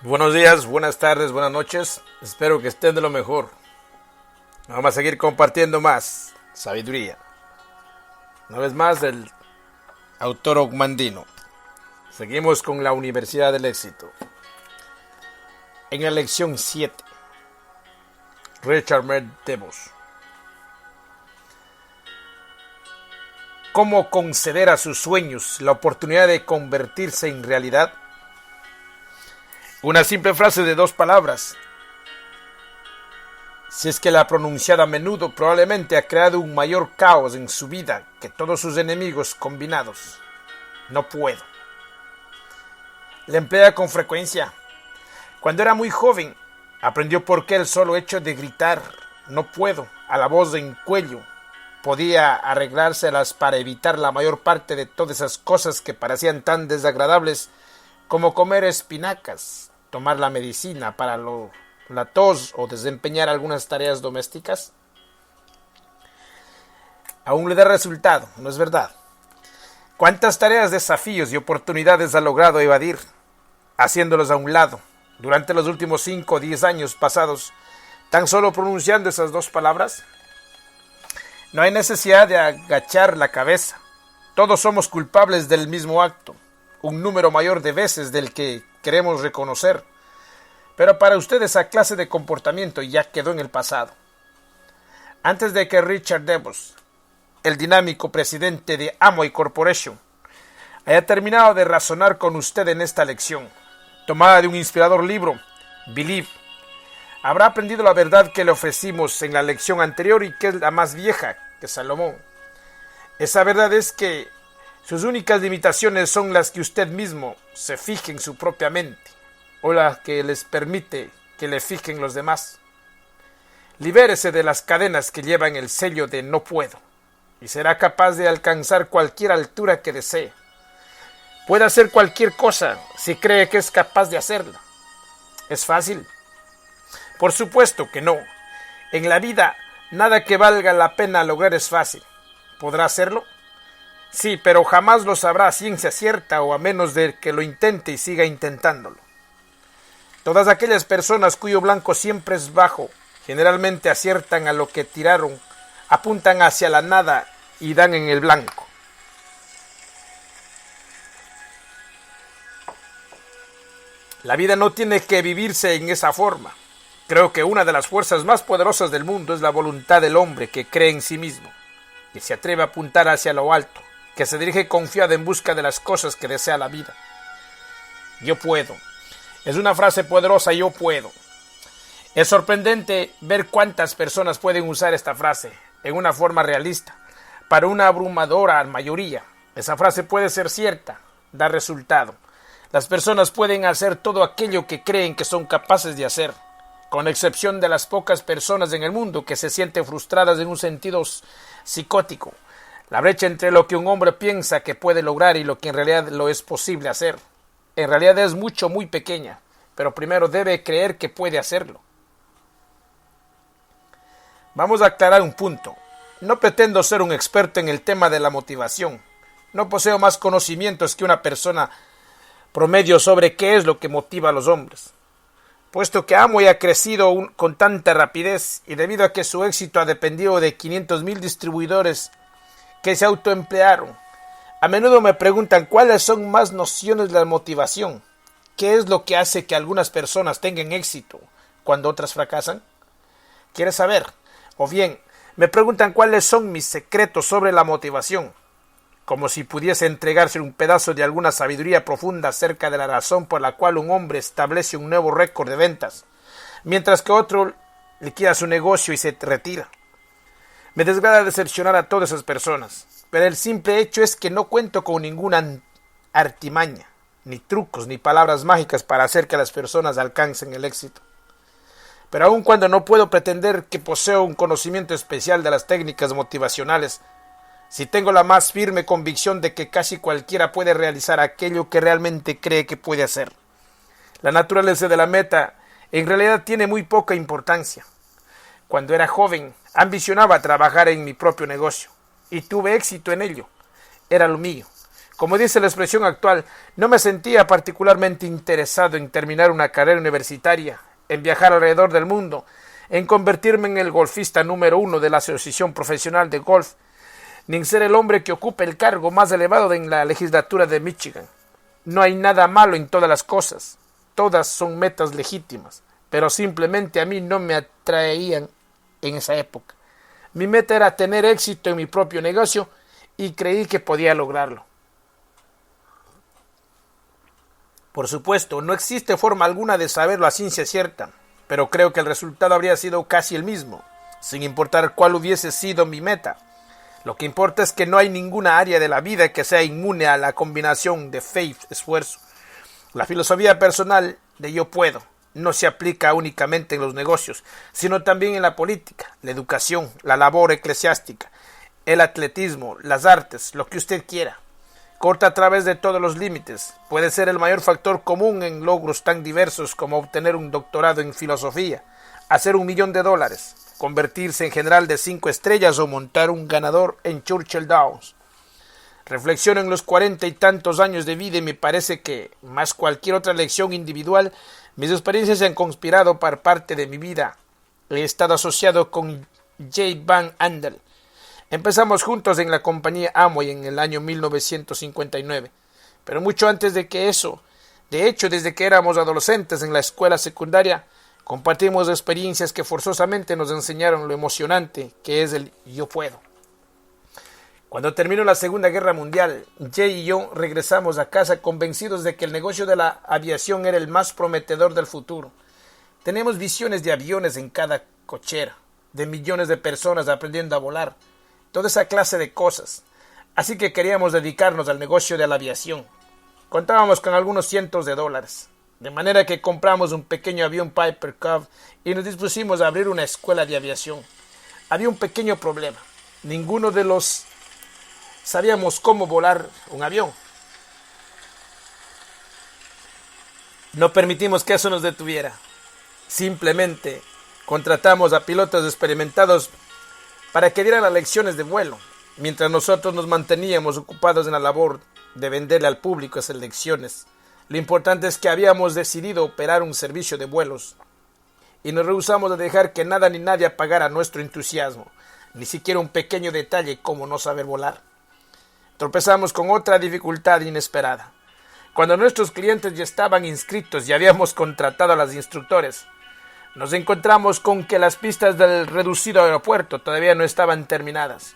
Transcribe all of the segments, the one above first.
Buenos días, buenas tardes, buenas noches. Espero que estén de lo mejor. Vamos a seguir compartiendo más sabiduría. Una vez más del autor Ogmandino. Seguimos con la Universidad del Éxito. En la lección 7. Richard DeVos. ¿Cómo conceder a sus sueños la oportunidad de convertirse en realidad? Una simple frase de 2 palabras, si es que la pronunciada a menudo, probablemente ha creado un mayor caos en su vida que todos sus enemigos combinados. No puedo. La emplea con frecuencia. Cuando era muy joven, aprendió por qué el solo hecho de gritar "no puedo" a la voz en cuello podía arreglárselas para evitar la mayor parte de todas esas cosas que parecían tan desagradables como comer espinacas, tomar la medicina para la tos o desempeñar algunas tareas domésticas. Aún le da resultado, ¿no es verdad? ¿Cuántas tareas, desafíos y oportunidades ha logrado evadir, haciéndolos a un lado, durante los últimos 5 o 10 años pasados, tan solo pronunciando esas 2 palabras? No hay necesidad de agachar la cabeza. Todos somos culpables del mismo acto, un número mayor de veces del que queremos reconocer. Pero para usted esa clase de comportamiento ya quedó en el pasado. Antes de que Richard DeVos, el dinámico presidente de Amway Corporation, haya terminado de razonar con usted en esta lección, tomada de un inspirador libro, Believe, habrá aprendido la verdad que le ofrecimos en la lección anterior y que es la más vieja que Salomón. Esa verdad es que sus únicas limitaciones son las que usted mismo se fije en su propia mente o las que les permite que le fijen los demás. Libérese de las cadenas que llevan el sello de "no puedo" y será capaz de alcanzar cualquier altura que desee. Puede hacer cualquier cosa si cree que es capaz de hacerla. ¿Es fácil? Por supuesto que no. En la vida, nada que valga la pena lograr es fácil. ¿Podrá hacerlo? Sí, pero jamás lo sabrá a ciencia cierta o a menos de que lo intente y siga intentándolo. Todas aquellas personas cuyo blanco siempre es bajo, generalmente aciertan a lo que tiraron, apuntan hacia la nada y dan en el blanco. La vida no tiene que vivirse en esa forma. Creo que una de las fuerzas más poderosas del mundo es la voluntad del hombre que cree en sí mismo, que se atreve a apuntar hacia lo alto, que se dirige confiado en busca de las cosas que desea la vida. Yo puedo. Es una frase poderosa, yo puedo. Es sorprendente ver cuántas personas pueden usar esta frase en una forma realista. Para una abrumadora mayoría, esa frase puede ser cierta, da resultado. Las personas pueden hacer todo aquello que creen que son capaces de hacer, con excepción de las pocas personas en el mundo que se sienten frustradas en un sentido psicótico. La brecha entre lo que un hombre piensa que puede lograr y lo que en realidad lo es posible hacer, en realidad es muy pequeña, pero primero debe creer que puede hacerlo. Vamos a aclarar un punto. No pretendo ser un experto en el tema de la motivación. No poseo más conocimientos que una persona promedio sobre qué es lo que motiva a los hombres. Puesto que Amway ha crecido con tanta rapidez y debido a que su éxito ha dependido de 500,000 distribuidores que se autoemplearon, a menudo me preguntan cuáles son más nociones de la motivación. ¿Qué es lo que hace que algunas personas tengan éxito cuando otras fracasan? ¿Quieres saber? O bien, me preguntan cuáles son mis secretos sobre la motivación, como si pudiese entregarse un pedazo de alguna sabiduría profunda acerca de la razón por la cual un hombre establece un nuevo récord de ventas, mientras que otro liquida su negocio y se retira. Me desagrada decepcionar a todas esas personas, pero el simple hecho es que no cuento con ninguna artimaña, ni trucos, ni palabras mágicas para hacer que las personas alcancen el éxito. Pero aun cuando no puedo pretender que poseo un conocimiento especial de las técnicas motivacionales, sí tengo la más firme convicción de que casi cualquiera puede realizar aquello que realmente cree que puede hacer. La naturaleza de la meta en realidad tiene muy poca importancia. Cuando era joven, ambicionaba trabajar en mi propio negocio y tuve éxito en ello. Era lo mío. Como dice la expresión actual, no me sentía particularmente interesado en terminar una carrera universitaria, en viajar alrededor del mundo, en convertirme en el golfista número 1 de la Asociación Profesional de Golf, ni en ser el hombre que ocupe el cargo más elevado en la legislatura de Michigan. No hay nada malo en todas las cosas, todas son metas legítimas, pero simplemente a mí no me atraían en esa época. Mi meta era tener éxito en mi propio negocio y creí que podía lograrlo. Por supuesto, no existe forma alguna de saberlo a ciencia cierta, pero creo que el resultado habría sido casi el mismo, sin importar cuál hubiese sido mi meta. Lo que importa es que no hay ninguna área de la vida que sea inmune a la combinación de fe y esfuerzo. La filosofía personal de yo puedo no se aplica únicamente en los negocios, sino también en la política, la educación, la labor eclesiástica, el atletismo, las artes, lo que usted quiera. Corta a través de todos los límites. Puede ser el mayor factor común en logros tan diversos como obtener un doctorado en filosofía, hacer $1 millón, convertirse en general de 5 estrellas o montar un ganador en Churchill Downs. Reflexiono en los 40 y tantos años de vida y me parece que, más cualquier otra lección individual, mis experiencias se han conspirado para parte de mi vida. He estado asociado con J. Van Andel. Empezamos juntos en la compañía Amway en el año 1959, pero mucho antes de que eso, de hecho desde que éramos adolescentes en la escuela secundaria, compartimos experiencias que forzosamente nos enseñaron lo emocionante que es el yo puedo. Cuando terminó la Segunda Guerra Mundial, Jay y yo regresamos a casa convencidos de que el negocio de la aviación era el más prometedor del futuro. Tenemos visiones de aviones en cada cochera, de millones de personas aprendiendo a volar, toda esa clase de cosas. Así que queríamos dedicarnos al negocio de la aviación. Contábamos con algunos cientos de dólares, de manera que compramos un pequeño avión Piper Cub y nos dispusimos a abrir una escuela de aviación. Había un pequeño problema. Ninguno de los sabíamos cómo volar un avión. No permitimos que eso nos detuviera. Simplemente contratamos a pilotos experimentados para que dieran las lecciones de vuelo, mientras nosotros nos manteníamos ocupados en la labor de venderle al público esas lecciones. Lo importante es que habíamos decidido operar un servicio de vuelos y nos rehusamos a dejar que nada ni nadie apagara nuestro entusiasmo, ni siquiera un pequeño detalle como no saber volar. Tropezamos con otra dificultad inesperada. Cuando nuestros clientes ya estaban inscritos y habíamos contratado a los instructores, nos encontramos con que las pistas del reducido aeropuerto todavía no estaban terminadas.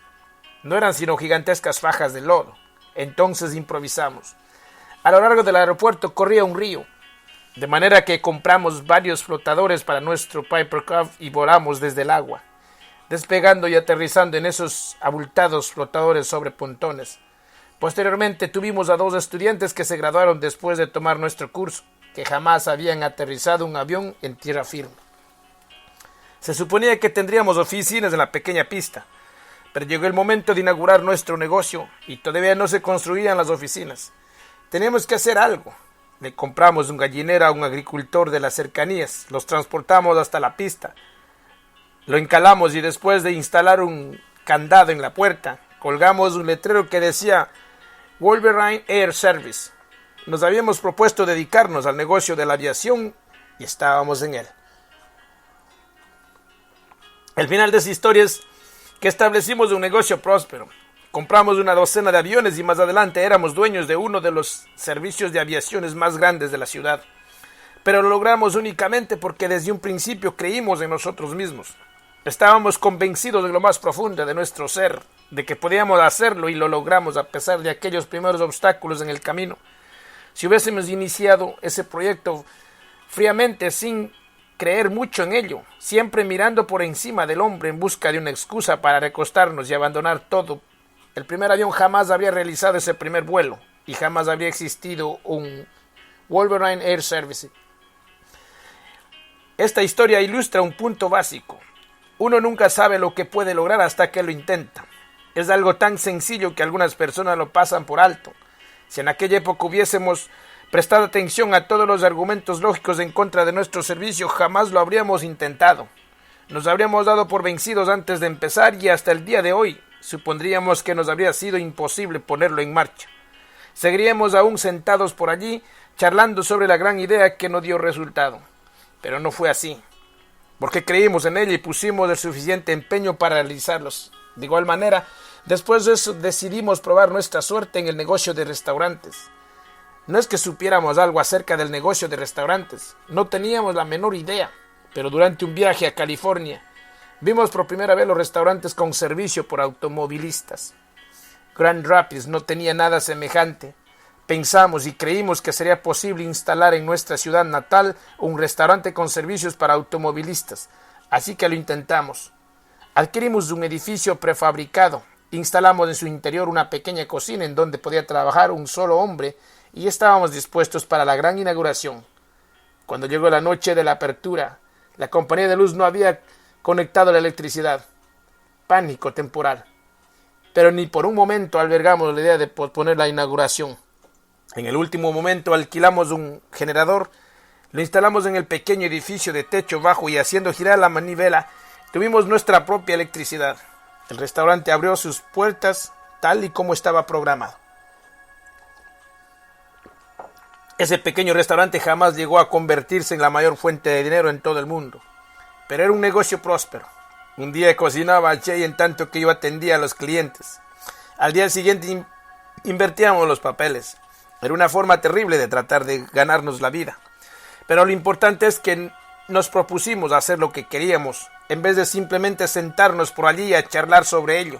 No eran sino gigantescas fajas de lodo. Entonces improvisamos. A lo largo del aeropuerto corría un río, de manera que compramos varios flotadores para nuestro Piper Cub y volamos desde el agua, despegando y aterrizando en esos abultados flotadores sobre pontones. Posteriormente tuvimos a 2 estudiantes que se graduaron después de tomar nuestro curso, que jamás habían aterrizado un avión en tierra firme. Se suponía que tendríamos oficinas en la pequeña pista, pero llegó el momento de inaugurar nuestro negocio y todavía no se construían las oficinas. Teníamos que hacer algo. Le compramos un gallinero a un agricultor de las cercanías, los transportamos hasta la pista, lo encalamos y después de instalar un candado en la puerta, colgamos un letrero que decía Wolverine Air Service. Nos habíamos propuesto dedicarnos al negocio de la aviación y estábamos en él. El final de esa historia es que establecimos un negocio próspero. Compramos una docena de aviones y más adelante éramos dueños de uno de los servicios de aviaciones más grandes de la ciudad. Pero lo logramos únicamente porque desde un principio creímos en nosotros mismos. Estábamos convencidos de lo más profundo de nuestro ser, de que podíamos hacerlo y lo logramos a pesar de aquellos primeros obstáculos en el camino. Si hubiésemos iniciado ese proyecto fríamente sin creer mucho en ello, siempre mirando por encima del hombre en busca de una excusa para recostarnos y abandonar todo, el primer avión jamás habría realizado ese primer vuelo y jamás habría existido un Wolverine Air Service. Esta historia ilustra un punto básico. Uno nunca sabe lo que puede lograr hasta que lo intenta. Es algo tan sencillo que algunas personas lo pasan por alto. Si en aquella época hubiésemos prestado atención a todos los argumentos lógicos en contra de nuestro servicio, jamás lo habríamos intentado. Nos habríamos dado por vencidos antes de empezar y hasta el día de hoy supondríamos que nos habría sido imposible ponerlo en marcha. Seguiríamos aún sentados por allí, charlando sobre la gran idea que no dio resultado. Pero no fue así, porque creímos en ella y pusimos el suficiente empeño para realizarlos. De igual manera, después de eso decidimos probar nuestra suerte en el negocio de restaurantes. No es que supiéramos algo acerca del negocio de restaurantes, no teníamos la menor idea, pero durante un viaje a California, vimos por primera vez los restaurantes con servicio por automovilistas. Grand Rapids no tenía nada semejante. Pensamos y creímos que sería posible instalar en nuestra ciudad natal un restaurante con servicios para automovilistas, así que lo intentamos. Adquirimos un edificio prefabricado, instalamos en su interior una pequeña cocina en donde podía trabajar un solo hombre y estábamos dispuestos para la gran inauguración. Cuando llegó la noche de la apertura, la compañía de luz no había conectado la electricidad. Pánico temporal. Pero ni por un momento albergamos la idea de posponer la inauguración. En el último momento alquilamos un generador, lo instalamos en el pequeño edificio de techo bajo y haciendo girar la manivela, tuvimos nuestra propia electricidad. El restaurante abrió sus puertas tal y como estaba programado. Ese pequeño restaurante jamás llegó a convertirse en la mayor fuente de dinero en todo el mundo, pero era un negocio próspero. Un día cocinaba a Jay en tanto que yo atendía a los clientes. Al día siguiente invertíamos los papeles. Era una forma terrible de tratar de ganarnos la vida. Pero lo importante es que nos propusimos hacer lo que queríamos, en vez de simplemente sentarnos por allí a charlar sobre ello.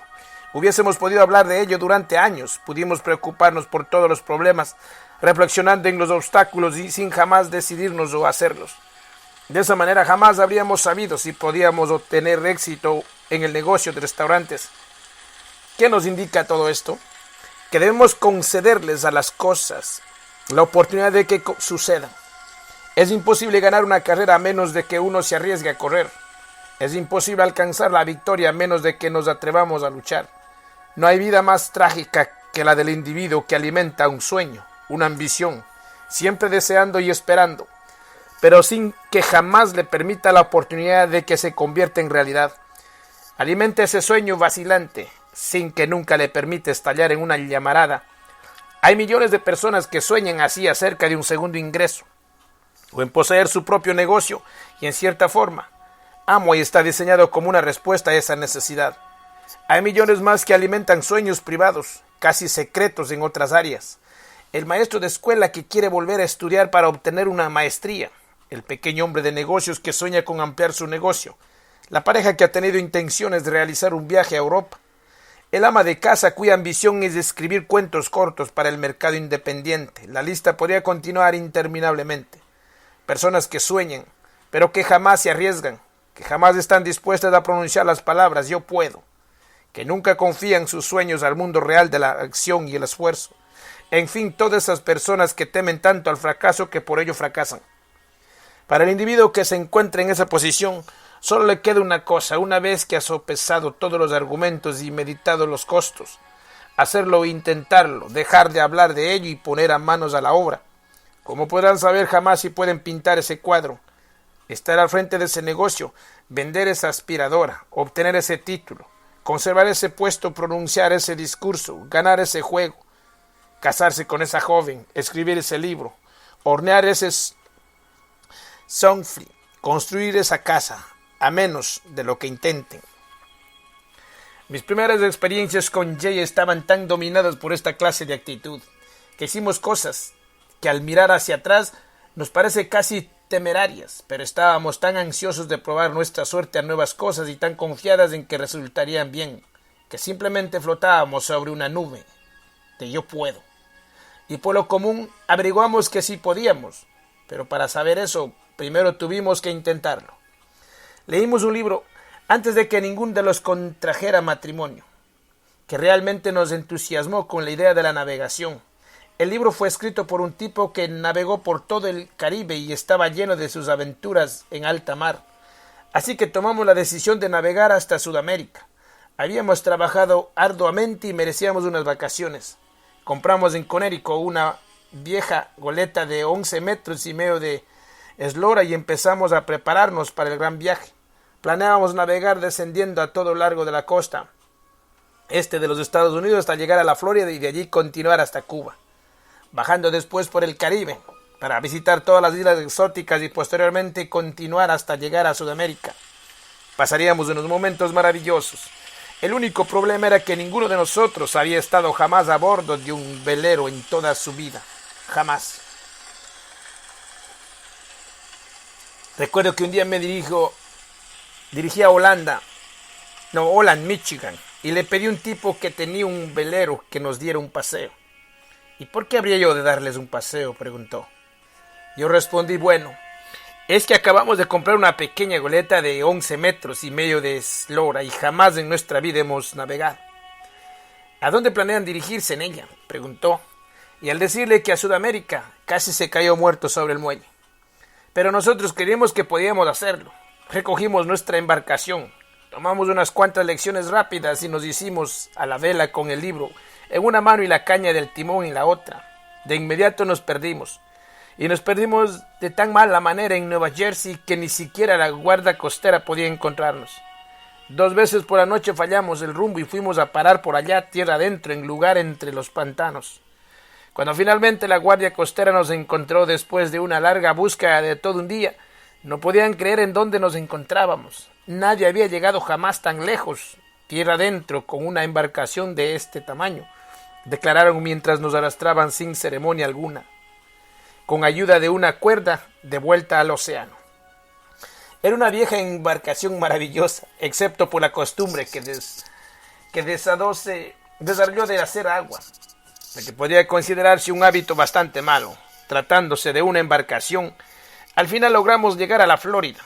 Hubiésemos podido hablar de ello durante años, pudimos preocuparnos por todos los problemas, reflexionando en los obstáculos y sin jamás decidirnos o hacerlos. De esa manera jamás habríamos sabido si podíamos obtener éxito en el negocio de restaurantes. ¿Qué nos indica todo esto? Que debemos concederles a las cosas la oportunidad de que sucedan. Es imposible ganar una carrera a menos de que uno se arriesgue a correr. Es imposible alcanzar la victoria a menos de que nos atrevamos a luchar. No hay vida más trágica que la del individuo que alimenta un sueño, una ambición, siempre deseando y esperando, pero sin que jamás le permita la oportunidad de que se convierta en realidad. Alimenta ese sueño vacilante, sin que nunca le permita estallar en una llamarada. Hay millones de personas que sueñan así acerca de un segundo ingreso, o en poseer su propio negocio, y en cierta forma, Amway está diseñado como una respuesta a esa necesidad. Hay millones más que alimentan sueños privados, casi secretos en otras áreas. El maestro de escuela que quiere volver a estudiar para obtener una maestría, el pequeño hombre de negocios que sueña con ampliar su negocio, la pareja que ha tenido intenciones de realizar un viaje a Europa, el ama de casa cuya ambición es escribir cuentos cortos para el mercado independiente. La lista podría continuar interminablemente. Personas que sueñan, pero que jamás se arriesgan, que jamás están dispuestas a pronunciar las palabras «yo puedo», que nunca confían sus sueños al mundo real de la acción y el esfuerzo. En fin, todas esas personas que temen tanto al fracaso que por ello fracasan. Para el individuo que se encuentra en esa posición, solo le queda una cosa, una vez que ha sopesado todos los argumentos y meditado los costos: hacerlo e intentarlo, dejar de hablar de ello y poner a manos a la obra. ¿Cómo podrán saber jamás si pueden pintar ese cuadro, estar al frente de ese negocio, vender esa aspiradora, obtener ese título, conservar ese puesto, pronunciar ese discurso, ganar ese juego, casarse con esa joven, escribir ese libro, hornear ese sonfli, construir esa casa, a menos de lo que intenten? Mis primeras experiencias con Jay estaban tan dominadas por esta clase de actitud, que hicimos cosas que al mirar hacia atrás nos parece casi temerarias, pero estábamos tan ansiosos de probar nuestra suerte a nuevas cosas y tan confiadas en que resultarían bien, que simplemente flotábamos sobre una nube de yo puedo. Y por lo común averiguamos que sí podíamos, pero para saber eso primero tuvimos que intentarlo. Leímos un libro antes de que ninguno de los contrajera matrimonio, que realmente nos entusiasmó con la idea de la navegación. El libro fue escrito por un tipo que navegó por todo el Caribe y estaba lleno de sus aventuras en alta mar. Así que tomamos la decisión de navegar hasta Sudamérica. Habíamos trabajado arduamente y merecíamos unas vacaciones. Compramos en Connecticut una vieja goleta de 11 metros y medio de eslora y empezamos a prepararnos para el gran viaje. Planeábamos navegar descendiendo a todo lo largo de la costa este de los Estados Unidos hasta llegar a la Florida y de allí continuar hasta Cuba. bajando después por el Caribe para visitar todas las islas exóticas y posteriormente continuar hasta llegar a Sudamérica. Pasaríamos unos momentos maravillosos. El único problema era que ninguno de nosotros había estado jamás a bordo de un velero en toda su vida. Jamás. Recuerdo que un día me dirigí a Holland, Michigan, y le pedí a un tipo que tenía un velero que nos diera un paseo. ¿Y por qué habría yo de darles un paseo?, preguntó. Yo respondí, bueno, es que acabamos de comprar una pequeña goleta de 11 metros y medio de eslora y jamás en nuestra vida hemos navegado. ¿A dónde planean dirigirse en ella?, preguntó, y al decirle que a Sudamérica, casi se cayó muerto sobre el muelle. Pero nosotros creímos que podíamos hacerlo. Recogimos nuestra embarcación, tomamos unas cuantas lecciones rápidas y nos hicimos a la vela con el libro en una mano y la caña del timón en la otra. De inmediato nos perdimos. Y nos perdimos de tan mala manera en Nueva Jersey que ni siquiera la guardia costera podía encontrarnos. 2 veces por la noche fallamos el rumbo y fuimos a parar por allá tierra adentro en lugar entre los pantanos. Cuando finalmente la guardia costera nos encontró después de una larga búsqueda de todo un día, no podían creer en dónde nos encontrábamos. Nadie había llegado jamás tan lejos, tierra adentro, con una embarcación de este tamaño, declararon mientras nos arrastraban sin ceremonia alguna, con ayuda de una cuerda, de vuelta al océano. Era una vieja embarcación maravillosa, excepto por la costumbre que desarrolló de hacer agua, la que podría considerarse un hábito bastante malo. Tratándose de una embarcación, al final logramos llegar a la Florida,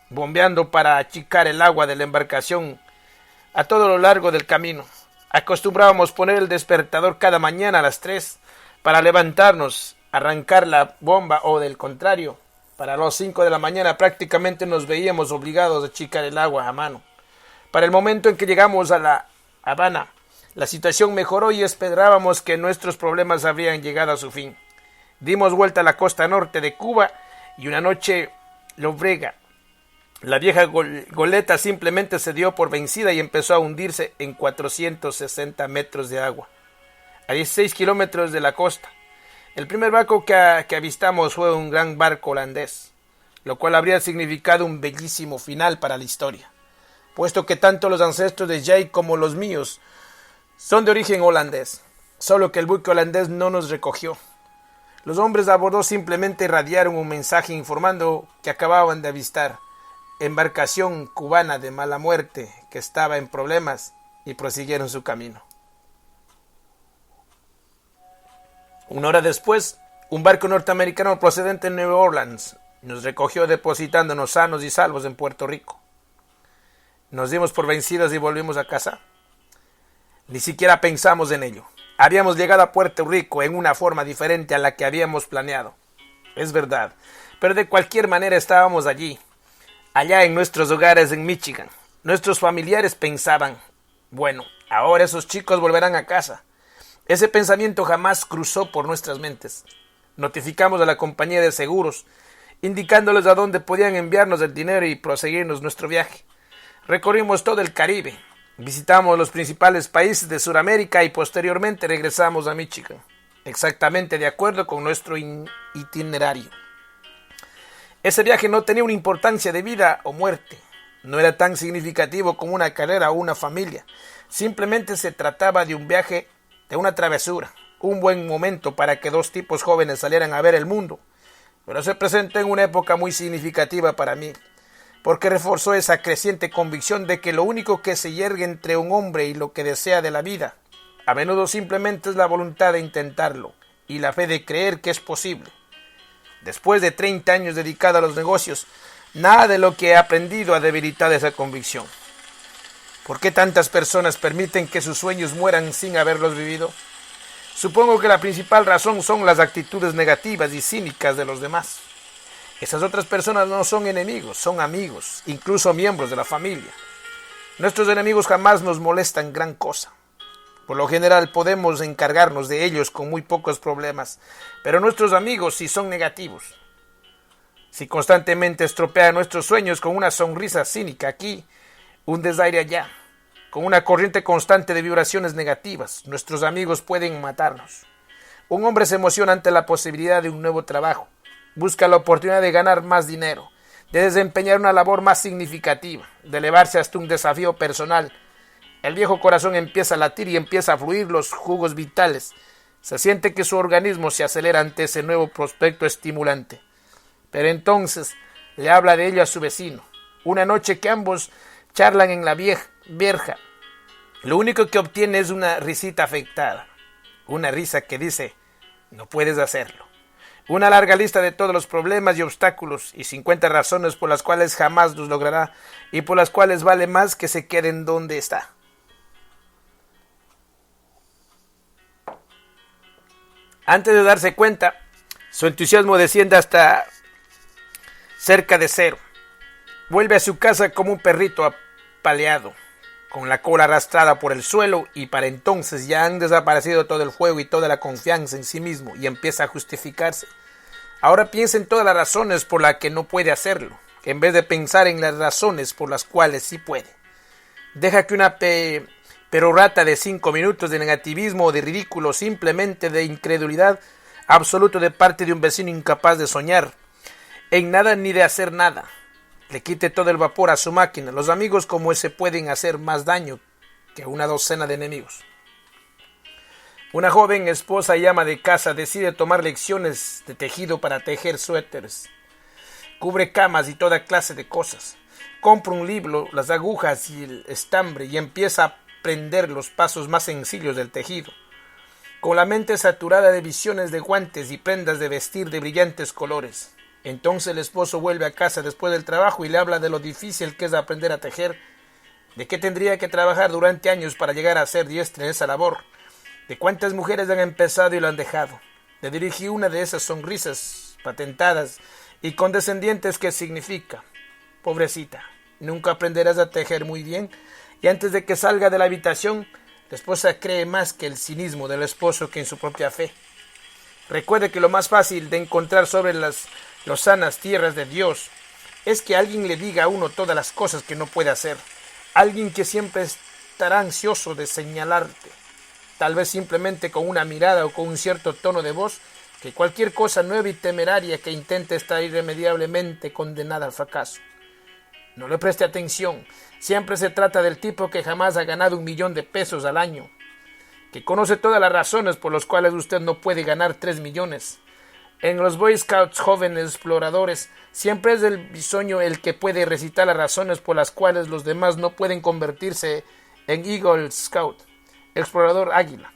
bombeando para achicar el agua de la embarcación a todo lo largo del camino. Acostumbrábamos poner el despertador cada mañana a las 3 para levantarnos, arrancar la bomba o del contrario, para las 5 de la mañana prácticamente nos veíamos obligados a achicar el agua a mano. Para el momento en que llegamos a La Habana, la situación mejoró y esperábamos que nuestros problemas habrían llegado a su fin. Dimos vuelta a la costa norte de Cuba y una noche lóbrega. La vieja goleta simplemente se dio por vencida y empezó a hundirse en 460 metros de agua, a 16 kilómetros de la costa. El primer barco que avistamos fue un gran barco holandés, lo cual habría significado un bellísimo final para la historia, puesto que tanto los ancestros de Jay como los míos son de origen holandés, solo que el buque holandés no nos recogió. Los hombres a bordo simplemente irradiaron un mensaje informando que acababan de avistar embarcación cubana de mala muerte que estaba en problemas y prosiguieron su camino. 1 hora después, un barco norteamericano procedente de Nueva Orleans nos recogió depositándonos sanos y salvos en Puerto Rico. Nos dimos por vencidos y volvimos a casa. Ni siquiera pensamos en ello. Habíamos llegado a Puerto Rico en una forma diferente a la que habíamos planeado. Es verdad, pero de cualquier manera estábamos allí, allá en nuestros hogares en Michigan. Nuestros familiares pensaban, bueno, ahora esos chicos volverán a casa. Ese pensamiento jamás cruzó por nuestras mentes. Notificamos a la compañía de seguros, indicándoles a dónde podían enviarnos el dinero y proseguirnos nuestro viaje. Recorrimos todo el Caribe, visitamos los principales países de Sudamérica y posteriormente regresamos a Michigan, exactamente de acuerdo con nuestro itinerario. Ese viaje no tenía una importancia de vida o muerte, no era tan significativo como una carrera o una familia, simplemente se trataba de un viaje, de una travesura, un buen momento para que 2 tipos jóvenes salieran a ver el mundo, pero se presentó en una época muy significativa para mí, porque reforzó esa creciente convicción de que lo único que se yergue entre un hombre y lo que desea de la vida, a menudo simplemente es la voluntad de intentarlo y la fe de creer que es posible. Después de 30 años dedicado a los negocios, nada de lo que he aprendido ha debilitado esa convicción. ¿Por qué tantas personas permiten que sus sueños mueran sin haberlos vivido? Supongo que la principal razón son las actitudes negativas y cínicas de los demás. Esas otras personas no son enemigos, son amigos, incluso miembros de la familia. Nuestros enemigos jamás nos molestan gran cosa. Por lo general podemos encargarnos de ellos con muy pocos problemas, pero nuestros amigos sí son negativos. Si constantemente estropean nuestros sueños con una sonrisa cínica aquí, un desaire allá, con una corriente constante de vibraciones negativas, nuestros amigos pueden matarnos. Un hombre se emociona ante la posibilidad de un nuevo trabajo. Busca la oportunidad de ganar más dinero, de desempeñar una labor más significativa, de elevarse hasta un desafío personal. El viejo corazón empieza a latir y empieza a fluir los jugos vitales. Se siente que su organismo se acelera ante ese nuevo prospecto estimulante. Pero entonces le habla de ello a su vecino. Una noche que ambos charlan en la verja, lo único que obtiene es una risita afectada. Una risa que dice, no puedes hacerlo. Una larga lista de todos los problemas y obstáculos y 50 razones por las cuales jamás los logrará y por las cuales vale más que se quede en donde está. Antes de darse cuenta, su entusiasmo desciende hasta cerca de cero. Vuelve a su casa como un perrito apaleado, con la cola arrastrada por el suelo, y para entonces ya han desaparecido todo el juego y toda la confianza en sí mismo, y empieza a justificarse. Ahora piensa en todas las razones por las que no puede hacerlo, en vez de pensar en las razones por las cuales sí puede. Deja que una perorata de 5 minutos de negativismo o de ridículo, simplemente de incredulidad absoluto de parte de un vecino incapaz de soñar en nada ni de hacer nada, le quite todo el vapor a su máquina. Los amigos como ese pueden hacer más daño que una docena de enemigos. Una joven esposa y ama de casa decide tomar lecciones de tejido para tejer suéteres. Cubre camas y toda clase de cosas. Compra un libro, las agujas y el estambre y empieza a aprender los pasos más sencillos del tejido. Con la mente saturada de visiones de guantes y prendas de vestir de brillantes colores. Entonces el esposo vuelve a casa después del trabajo y le habla de lo difícil que es aprender a tejer, de que tendría que trabajar durante años para llegar a ser diestra en esa labor, de cuántas mujeres han empezado y lo han dejado. Le dirigí una de esas sonrisas patentadas y condescendientes que significa, pobrecita, nunca aprenderás a tejer muy bien, y antes de que salga de la habitación, la esposa cree más que el cinismo del esposo que en su propia fe. Recuerde que lo más fácil de encontrar sobre las lozanas tierras de Dios es que alguien le diga a uno todas las cosas que no puede hacer, alguien que siempre estará ansioso de señalarte, tal vez simplemente con una mirada o con un cierto tono de voz, que cualquier cosa nueva y temeraria que intente está irremediablemente condenada al fracaso. No le preste atención, siempre se trata del tipo que jamás ha ganado 1.000.000 de pesos al año, que conoce todas las razones por las cuales usted no puede ganar 3 millones. En los Boy Scouts jóvenes exploradores, siempre es el bisoño el que puede recitar las razones por las cuales los demás no pueden convertirse en Eagle Scout, explorador águila.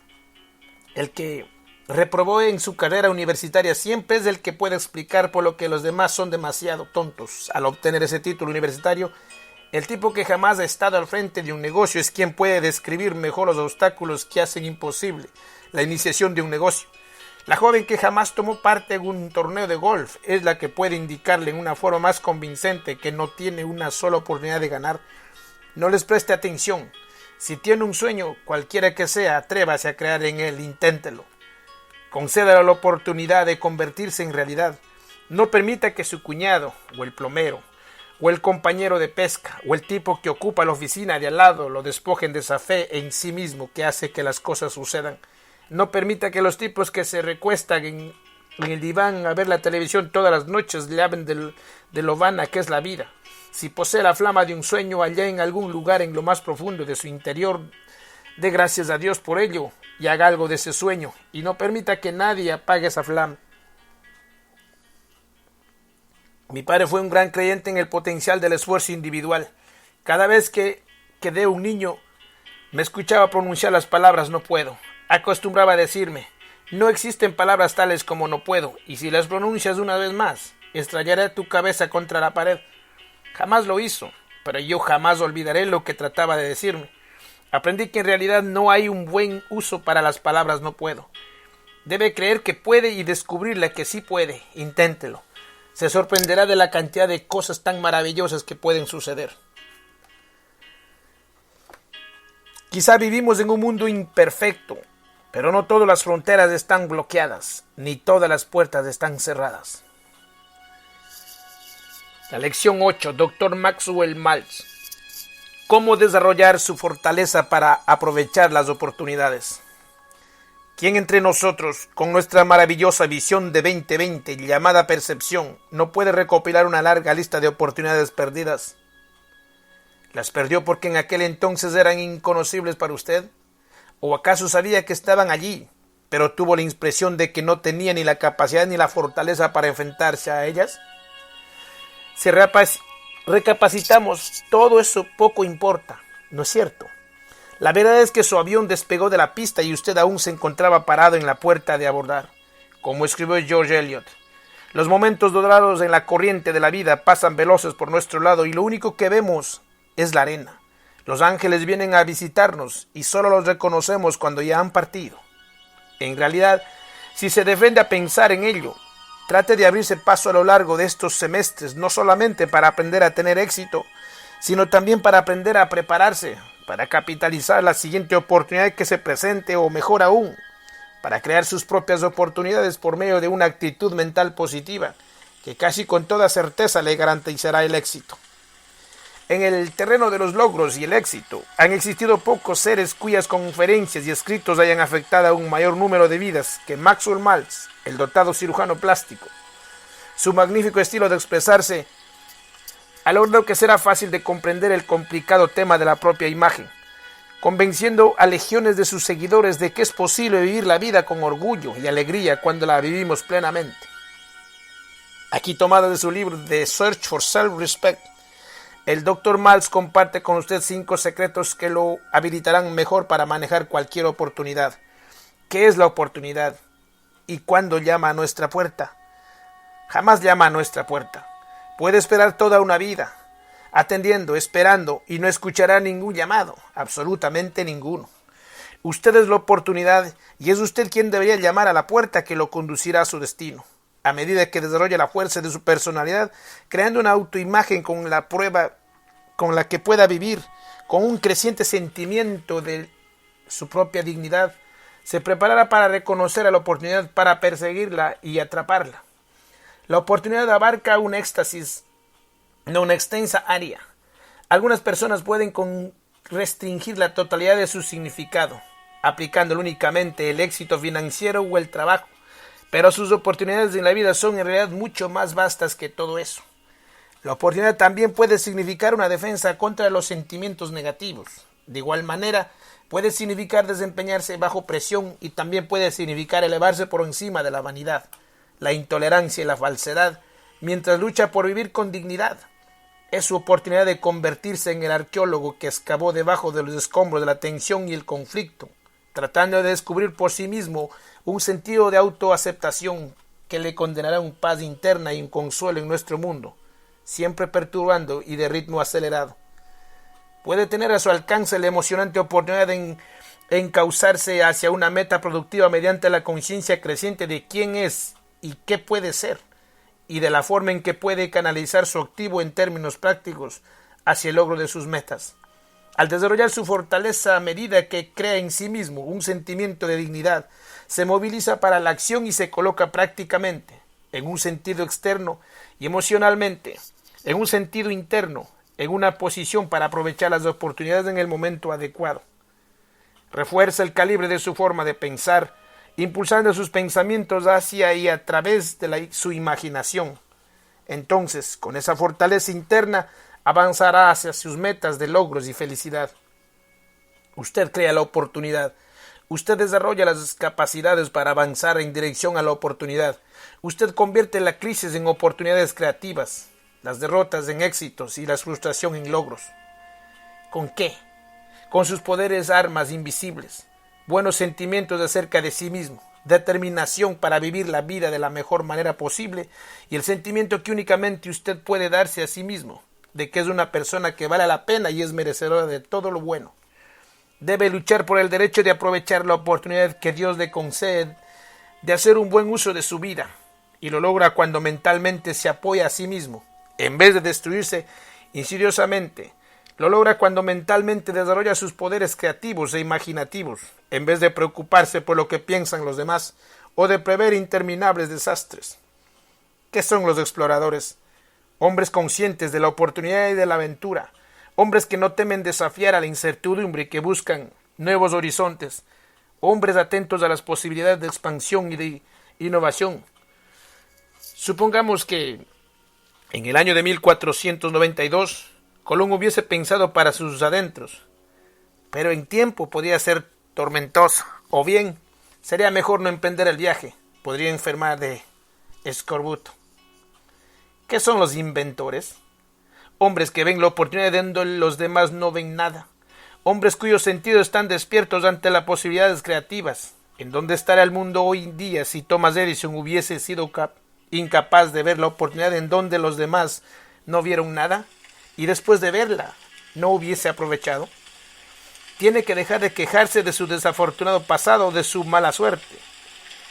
El que reprobó en su carrera universitaria siempre es el que puede explicar por lo que los demás son demasiado tontos al obtener ese título universitario. El tipo que jamás ha estado al frente de un negocio es quien puede describir mejor los obstáculos que hacen imposible la iniciación de un negocio. La joven que jamás tomó parte en un torneo de golf es la que puede indicarle en una forma más convincente que no tiene una sola oportunidad de ganar. No les preste atención. Si tiene un sueño, cualquiera que sea, atrévase a crear en él, inténtelo. Concédale la oportunidad de convertirse en realidad. No permita que su cuñado, o el plomero, o el compañero de pesca, o el tipo que ocupa la oficina de al lado lo despojen de esa fe en sí mismo que hace que las cosas sucedan. No permita que los tipos que se recuestan en el diván a ver la televisión todas las noches le hablen de lo vana que es la vida. Si posee la flama de un sueño allá en algún lugar en lo más profundo de su interior, dé gracias a Dios por ello y haga algo de ese sueño, y no permita que nadie apague esa flama. Mi padre fue un gran creyente en el potencial del esfuerzo individual. Cada vez que quedé un niño, me escuchaba pronunciar las palabras no puedo. Acostumbraba a decirme, no existen palabras tales como no puedo, y si las pronuncias una vez más, estrellaré tu cabeza contra la pared. Jamás lo hizo, pero yo jamás olvidaré lo que trataba de decirme. Aprendí que en realidad no hay un buen uso para las palabras no puedo. Debe creer que puede y descubrirle que sí puede. Inténtelo. Se sorprenderá de la cantidad de cosas tan maravillosas que pueden suceder. Quizá vivimos en un mundo imperfecto, pero no todas las fronteras están bloqueadas, ni todas las puertas están cerradas. La lección 8, Dr. Maxwell Maltz. ¿Cómo desarrollar su fortaleza para aprovechar las oportunidades? ¿Quién entre nosotros, con nuestra maravillosa visión de 2020 llamada percepción, no puede recopilar una larga lista de oportunidades perdidas? ¿Las perdió porque en aquel entonces eran inconocibles para usted? ¿O acaso sabía que estaban allí, pero tuvo la impresión de que no tenía ni la capacidad ni la fortaleza para enfrentarse a ellas? Si recapacitamos, todo eso poco importa, ¿no es cierto? La verdad es que su avión despegó de la pista y usted aún se encontraba parado en la puerta de abordar. Como escribió George Eliot, los momentos dorados en la corriente de la vida pasan veloces por nuestro lado y lo único que vemos es la arena. Los ángeles vienen a visitarnos y solo los reconocemos cuando ya han partido. En realidad, si se defiende a pensar en ello, trate de abrirse paso a lo largo de estos semestres, no solamente para aprender a tener éxito, sino también para aprender a prepararse, para capitalizar la siguiente oportunidad que se presente o mejor aún, para crear sus propias oportunidades por medio de una actitud mental positiva que casi con toda certeza le garantizará el éxito. En el terreno de los logros y el éxito, han existido pocos seres cuyas conferencias y escritos hayan afectado a un mayor número de vidas que Maxwell Maltz, el dotado cirujano plástico. Su magnífico estilo de expresarse ha logrado que será fácil de comprender el complicado tema de la propia imagen, convenciendo a legiones de sus seguidores de que es posible vivir la vida con orgullo y alegría cuando la vivimos plenamente. Aquí tomada de su libro The Search for Self-Respect, el Dr. Maltz comparte con usted 5 secretos que lo habilitarán mejor para manejar cualquier oportunidad. ¿Qué es la oportunidad? ¿Y cuándo llama a nuestra puerta? Jamás llama a nuestra puerta. Puede esperar toda una vida, atendiendo, esperando, y no escuchará ningún llamado, absolutamente ninguno. Usted es la oportunidad y es usted quien debería llamar a la puerta que lo conducirá a su destino. A medida que desarrolla la fuerza de su personalidad, creando una autoimagen con la que pueda vivir, con un creciente sentimiento de su propia dignidad, se preparará para reconocer a la oportunidad, para perseguirla y atraparla. La oportunidad abarca un éxtasis, no una extensa área. Algunas personas pueden restringir la totalidad de su significado, aplicándolo únicamente el éxito financiero o el trabajo, pero sus oportunidades en la vida son en realidad mucho más vastas que todo eso. La oportunidad también puede significar una defensa contra los sentimientos negativos. De igual manera, puede significar desempeñarse bajo presión y también puede significar elevarse por encima de la vanidad, la intolerancia y la falsedad, mientras lucha por vivir con dignidad. Es su oportunidad de convertirse en el arqueólogo que excavó debajo de los escombros de la tensión y el conflicto, tratando de descubrir por sí mismo un sentido de autoaceptación que le condenará una paz interna y un consuelo en nuestro mundo, siempre perturbando y de ritmo acelerado. Puede tener a su alcance la emocionante oportunidad de encauzarse hacia una meta productiva mediante la conciencia creciente de quién es y qué puede ser, y de la forma en que puede canalizar su activo en términos prácticos hacia el logro de sus metas. Al desarrollar su fortaleza a medida que crea en sí mismo un sentimiento de dignidad, se moviliza para la acción y se coloca prácticamente, en un sentido externo y emocionalmente, en un sentido interno, en una posición para aprovechar las oportunidades en el momento adecuado. Refuerza el calibre de su forma de pensar, impulsando sus pensamientos hacia y a través de su imaginación. Entonces, con esa fortaleza interna, avanzará hacia sus metas de logros y felicidad. Usted crea la oportunidad. Usted desarrolla las capacidades para avanzar en dirección a la oportunidad. Usted convierte la crisis en oportunidades creativas, las derrotas en éxitos y la frustración en logros. ¿Con qué? Con sus poderes armas invisibles, buenos sentimientos acerca de sí mismo, determinación para vivir la vida de la mejor manera posible y el sentimiento que únicamente usted puede darse a sí mismo, de que es una persona que vale la pena y es merecedora de todo lo bueno. Debe luchar por el derecho de aprovechar la oportunidad que Dios le concede de hacer un buen uso de su vida, y lo logra cuando mentalmente se apoya a sí mismo, en vez de destruirse insidiosamente. Lo logra cuando mentalmente desarrolla sus poderes creativos e imaginativos, en vez de preocuparse por lo que piensan los demás o de prever interminables desastres. ¿Qué son los exploradores? Hombres conscientes de la oportunidad y de la aventura, hombres que no temen desafiar a la incertidumbre y que buscan nuevos horizontes, hombres atentos a las posibilidades de expansión y de innovación. Supongamos que en el año de 1492 Colón hubiese pensado para sus adentros, pero en tiempo podría ser tormentoso, o bien sería mejor no emprender el viaje, podría enfermar de escorbuto. ¿Qué son los inventores? Hombres que ven la oportunidad donde los demás no ven nada. Hombres cuyos sentidos están despiertos ante las posibilidades creativas. ¿En dónde estaría el mundo hoy en día si Thomas Edison hubiese sido incapaz de ver la oportunidad en donde los demás no vieron nada? Y después de verla, no hubiese aprovechado. Tiene que dejar de quejarse de su desafortunado pasado o de su mala suerte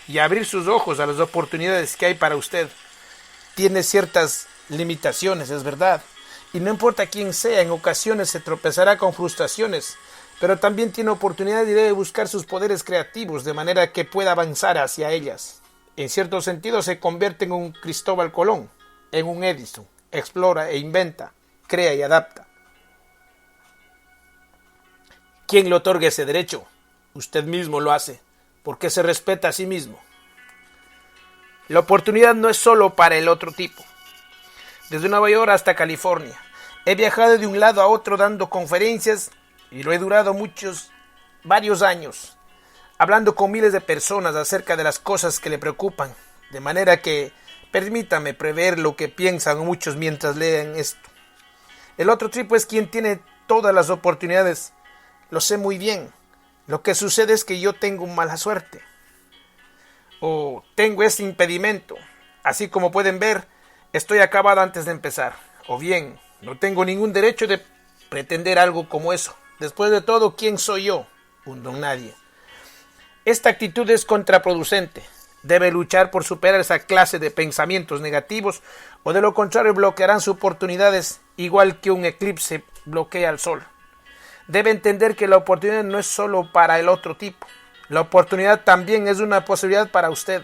y abrir sus ojos a las oportunidades que hay para usted. Tiene ciertas limitaciones, es verdad, y no importa quién sea, en ocasiones se tropezará con frustraciones, pero también tiene oportunidad y debe buscar sus poderes creativos de manera que pueda avanzar hacia ellas. En cierto sentido se convierte en un Cristóbal Colón, en un Edison, explora e inventa, crea y adapta. ¿Quién le otorga ese derecho? Usted mismo lo hace, porque se respeta a sí mismo. La oportunidad no es solo para el otro tipo. Desde Nueva York hasta California, he viajado de un lado a otro dando conferencias y lo he durado varios años, hablando con miles de personas acerca de las cosas que le preocupan, de manera que permítame prever lo que piensan muchos mientras leen esto. El otro tipo es quien tiene todas las oportunidades. Lo sé muy bien. Lo que sucede es que yo tengo mala suerte. O tengo ese impedimento. Así como pueden ver, estoy acabado antes de empezar. O bien, no tengo ningún derecho de pretender algo como eso. Después de todo, ¿quién soy yo? Un don nadie. Esta actitud es contraproducente. Debe luchar por superar esa clase de pensamientos negativos o de lo contrario bloquearán sus oportunidades igual que un eclipse bloquea el sol. Debe entender que la oportunidad no es solo para el otro tipo. La oportunidad también es una posibilidad para usted.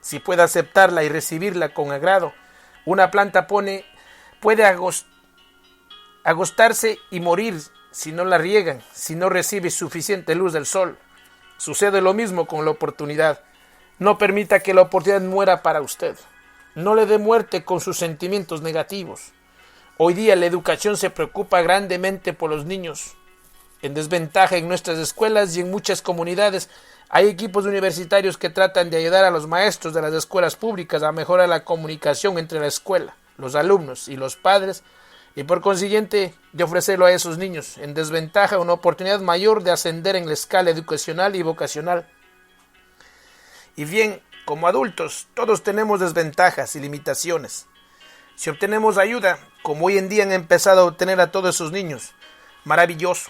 Si puede aceptarla y recibirla con agrado, una planta puede agostarse y morir si no la riegan, si no recibe suficiente luz del sol. Sucede lo mismo con la oportunidad. No permita que la oportunidad muera para usted. No le dé muerte con sus sentimientos negativos. Hoy día la educación se preocupa grandemente por los niños en desventaja en nuestras escuelas y en muchas comunidades. Hay equipos universitarios que tratan de ayudar a los maestros de las escuelas públicas a mejorar la comunicación entre la escuela, los alumnos y los padres, y por consiguiente de ofrecerlo a esos niños en desventaja una oportunidad mayor de ascender en la escala educacional y vocacional. Y bien, como adultos, todos tenemos desventajas y limitaciones. Si obtenemos ayuda, como hoy en día han empezado a obtener a todos esos niños, maravilloso.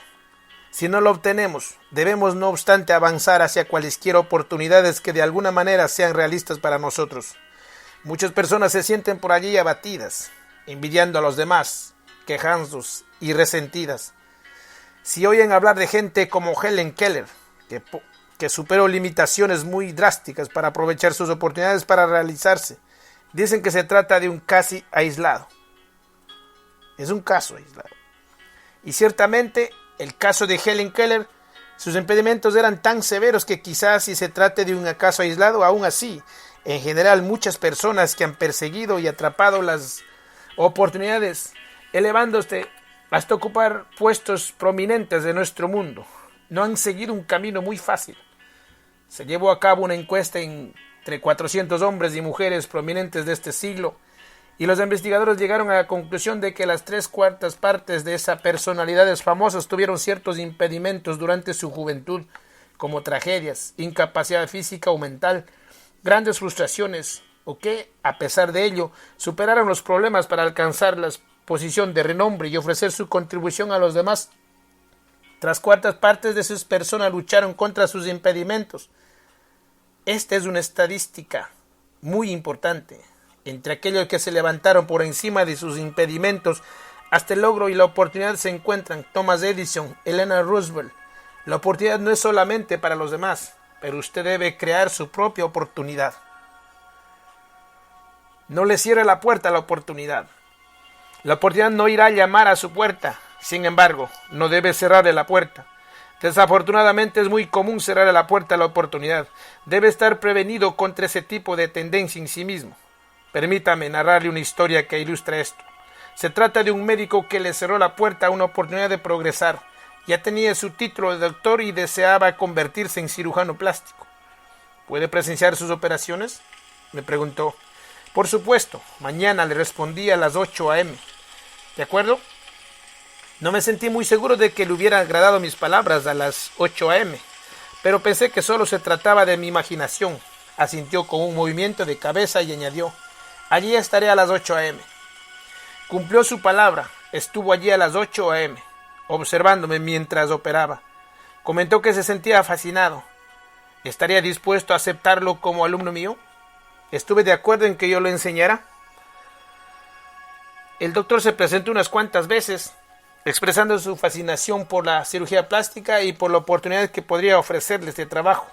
Si no lo obtenemos, debemos no obstante avanzar hacia cualesquiera oportunidades que de alguna manera sean realistas para nosotros. Muchas personas se sienten por allí abatidas, envidiando a los demás, quejándose y resentidas. Si oyen hablar de gente como Helen Keller, que superó limitaciones muy drásticas para aprovechar sus oportunidades para realizarse, dicen que se trata de un casi aislado. Es un caso aislado. Y ciertamente, el caso de Helen Keller, sus impedimentos eran tan severos que quizás si se trate de un caso aislado, aún así, en general muchas personas que han perseguido y atrapado las oportunidades, elevándose hasta ocupar puestos prominentes de nuestro mundo, no han seguido un camino muy fácil. Se llevó a cabo una encuesta entre 400 hombres y mujeres prominentes de este siglo, y los investigadores llegaron a la conclusión de que las 3/4 partes de esas personalidades famosas tuvieron ciertos impedimentos durante su juventud, como tragedias, incapacidad física o mental, grandes frustraciones, o que, a pesar de ello, superaron los problemas para alcanzar la posición de renombre y ofrecer su contribución a los demás. 3/4 partes de sus personas lucharon contra sus impedimentos. Esta es una estadística muy importante. Entre aquellos que se levantaron por encima de sus impedimentos hasta el logro y la oportunidad se encuentran Thomas Edison, Eleanor Roosevelt. La oportunidad no es solamente para los demás, pero usted debe crear su propia oportunidad. No le cierre la puerta a la oportunidad. La oportunidad no irá a llamar a su puerta. Sin embargo, no debe cerrarle la puerta. Desafortunadamente es muy común cerrar la puerta a la oportunidad. Debe estar prevenido contra ese tipo de tendencia en sí mismo. Permítame narrarle una historia que ilustra esto. Se trata de un médico que le cerró la puerta a una oportunidad de progresar. Ya tenía su título de doctor y deseaba convertirse en cirujano plástico. ¿Puede presenciar sus operaciones?, me preguntó. Por supuesto, mañana, le respondí, a las 8 a.m. ¿De acuerdo? No me sentí muy seguro de que le hubiera agradado mis palabras a las 8 a.m., pero pensé que solo se trataba de mi imaginación. Asintió con un movimiento de cabeza y añadió: allí estaré a las 8 a.m. Cumplió su palabra. Estuvo allí a las 8 a.m., observándome mientras operaba. Comentó que se sentía fascinado. ¿Estaría dispuesto a aceptarlo como alumno mío? Estuve de acuerdo en que yo lo enseñara. El doctor se presentó unas cuantas veces, expresando su fascinación por la cirugía plástica y por la oportunidad que podría ofrecerle este trabajo.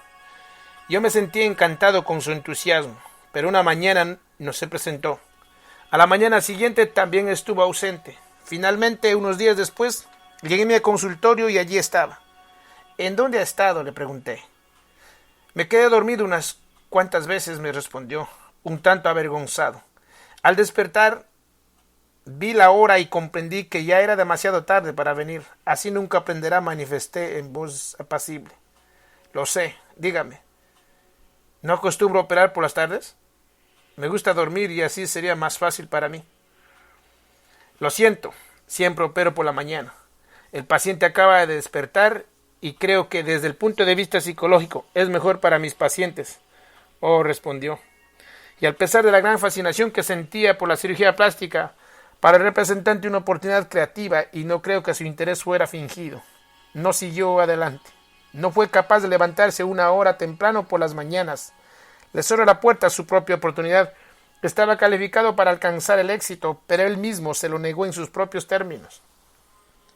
Yo me sentí encantado con su entusiasmo, pero una mañana no se presentó. A la mañana siguiente también estuvo ausente. Finalmente, unos días después, llegué a mi consultorio y allí estaba. ¿En dónde ha estado?, le pregunté. Me quedé dormido unas cuantas veces, me respondió, un tanto avergonzado. Al despertar, vi la hora y comprendí que ya era demasiado tarde para venir. Así nunca aprenderá, manifesté en voz apacible. Lo sé, dígame. ¿No acostumbro operar por las tardes? Me gusta dormir y así sería más fácil para mí. Lo siento, siempre opero por la mañana. El paciente acaba de despertar y creo que desde el punto de vista psicológico es mejor para mis pacientes. Oh, respondió. Y a pesar de la gran fascinación que sentía por la cirugía plástica, para el representante una oportunidad creativa, y no creo que su interés fuera fingido. No siguió adelante. No fue capaz de levantarse una hora temprano por las mañanas. Le cerró la puerta a su propia oportunidad. Estaba calificado para alcanzar el éxito, pero él mismo se lo negó en sus propios términos.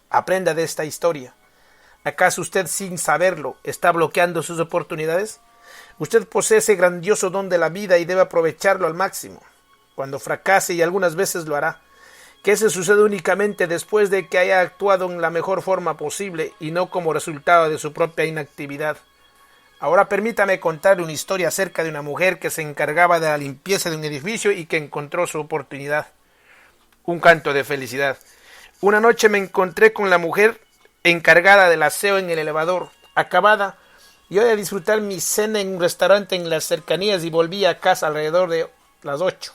Aprenda de esta historia. ¿Acaso usted, sin saberlo, está bloqueando sus oportunidades? Usted posee ese grandioso don de la vida y debe aprovecharlo al máximo. Cuando fracase, y algunas veces lo hará, que eso sucede únicamente después de que haya actuado en la mejor forma posible y no como resultado de su propia inactividad. Ahora permítame contarle una historia acerca de una mujer que se encargaba de la limpieza de un edificio y que encontró su oportunidad. Un canto de felicidad. Una noche me encontré con la mujer encargada del aseo en el elevador. Acabada yo de disfrutar mi cena en un restaurante en las cercanías y volví a casa alrededor de las 8.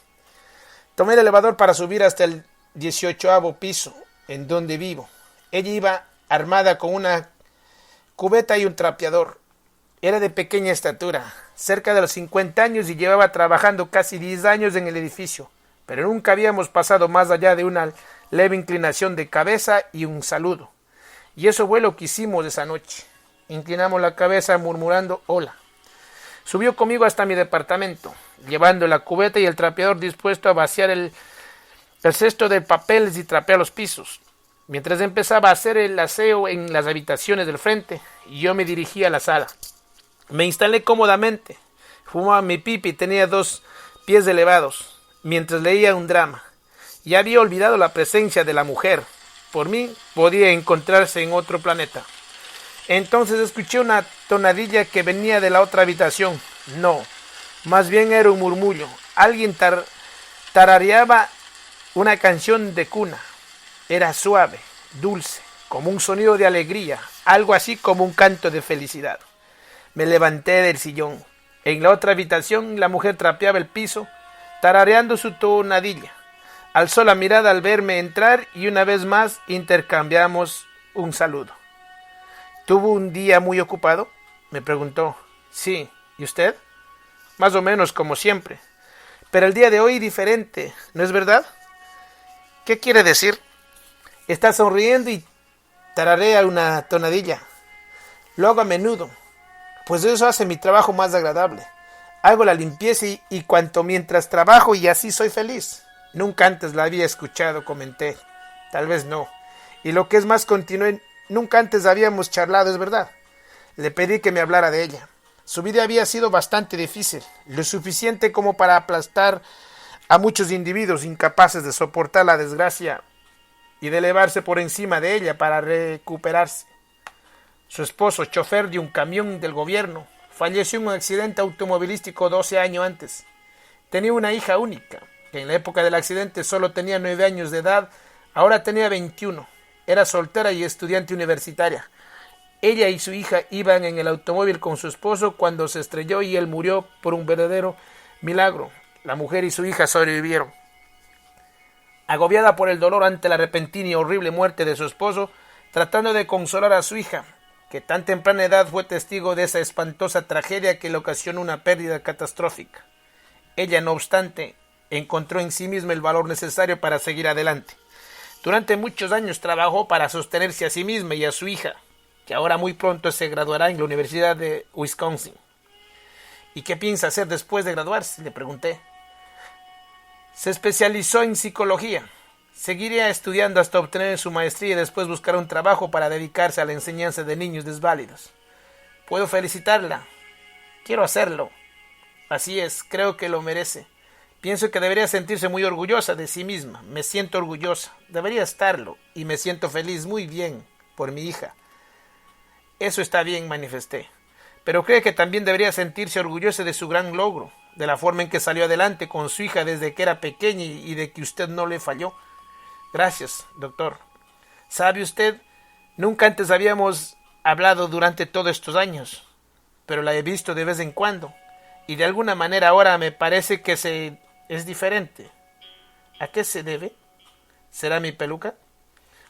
Tomé el elevador para subir hasta el 18º piso, en donde vivo. Ella iba armada con una cubeta y un trapeador. Era de pequeña estatura, cerca de los 50 años, y llevaba trabajando casi 10 años en el edificio, pero nunca habíamos pasado más allá de una leve inclinación de cabeza y un saludo. Y eso fue lo que hicimos esa noche. Inclinamos la cabeza murmurando hola. Subió conmigo hasta mi departamento, llevando la cubeta y el trapeador, dispuesto a vaciar el cesto de papeles y trapear los pisos. Mientras empezaba a hacer el aseo en las habitaciones del frente, yo me dirigí a la sala. Me instalé cómodamente, fumaba mi pipa y tenía 2 pies elevados, mientras leía un drama. Ya había olvidado la presencia de la mujer. Por mí, podía encontrarse en otro planeta. Entonces escuché una tonadilla que venía de la otra habitación. No, más bien era un murmullo. Alguien tarareaba una canción de cuna. Era suave, dulce, como un sonido de alegría, algo así como un canto de felicidad. Me levanté del sillón. En la otra habitación la mujer trapeaba el piso, tarareando su tonadilla. Alzó la mirada al verme entrar y una vez más intercambiamos un saludo. ¿Tuvo un día muy ocupado?, me preguntó. Sí, ¿y usted? Más o menos como siempre. Pero el día de hoy diferente, ¿no es verdad? ¿Qué quiere decir? Está sonriendo y tararea una tonadilla. Lo hago a menudo, pues eso hace mi trabajo más agradable. Hago la limpieza y cuanto mientras trabajo, y así soy feliz. Nunca antes la había escuchado, comenté. Tal vez no. Y lo que es más, continué, nunca antes habíamos charlado, es verdad. Le pedí que me hablara de ella. Su vida había sido bastante difícil, lo suficiente como para aplastar a muchos individuos incapaces de soportar la desgracia y de elevarse por encima de ella para recuperarse. Su esposo, chofer de un camión del gobierno, falleció en un accidente automovilístico 12 años antes. Tenía una hija única, que en la época del accidente solo tenía 9 años de edad, ahora tenía 21. Era soltera y estudiante universitaria. Ella y su hija iban en el automóvil con su esposo cuando se estrelló y él murió por un verdadero milagro. La mujer y su hija sobrevivieron. Agobiada por el dolor ante la repentina y horrible muerte de su esposo, tratando de consolar a su hija, que tan temprana edad fue testigo de esa espantosa tragedia que le ocasionó una pérdida catastrófica. Ella, no obstante, encontró en sí misma el valor necesario para seguir adelante. Durante muchos años trabajó para sostenerse a sí misma y a su hija, que ahora muy pronto se graduará en la Universidad de Wisconsin. ¿Y qué piensa hacer después de graduarse?, le pregunté. Se especializó en psicología. Seguiría estudiando hasta obtener su maestría y después buscar un trabajo para dedicarse a la enseñanza de niños desválidos. ¿Puedo felicitarla? Quiero hacerlo. Así es, creo que lo merece. Pienso que debería sentirse muy orgullosa de sí misma. Me siento orgullosa. Debería estarlo. Y me siento feliz, muy bien, por mi hija. Eso está bien, manifesté. Pero cree que también debería sentirse orgullosa de su gran logro, de la forma en que salió adelante con su hija desde que era pequeña y de que usted no le falló. Gracias, doctor. ¿Sabe usted? Nunca antes habíamos hablado durante todos estos años, pero la he visto de vez en cuando, y de alguna manera ahora me parece que es diferente. ¿A qué se debe? ¿Será mi peluca?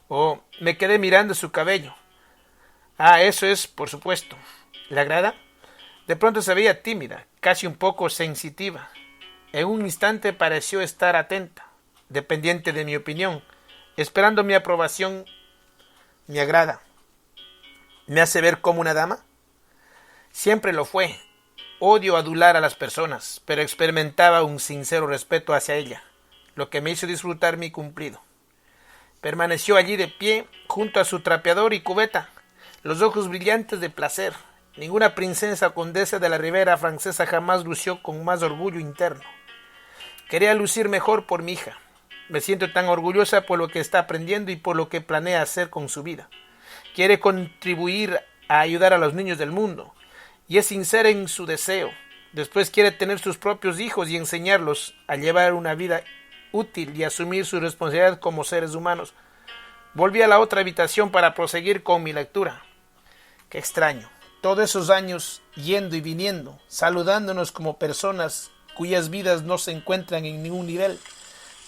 Oh, me quedé mirando su cabello. Ah, eso es, por supuesto. ¿Le agrada? De pronto se veía tímida, casi un poco sensitiva. En un instante pareció estar atenta, dependiente de mi opinión, esperando mi aprobación. Me agrada. ¿Me hace ver como una dama? Siempre lo fue. Odio adular a las personas, pero experimentaba un sincero respeto hacia ella, lo que me hizo disfrutar mi cumplido. Permaneció allí de pie, junto a su trapeador y cubeta, los ojos brillantes de placer. Ninguna princesa o condesa de la Ribera francesa jamás lució con más orgullo interno. Quería lucir mejor por mi hija. Me siento tan orgullosa por lo que está aprendiendo y por lo que planea hacer con su vida. Quiere contribuir a ayudar a los niños del mundo, y es sincera en su deseo. Después quiere tener sus propios hijos y enseñarlos a llevar una vida útil y asumir su responsabilidad como seres humanos. Volví a la otra habitación para proseguir con mi lectura. Qué extraño. Todos esos años yendo y viniendo, saludándonos como personas cuyas vidas no se encuentran en ningún nivel.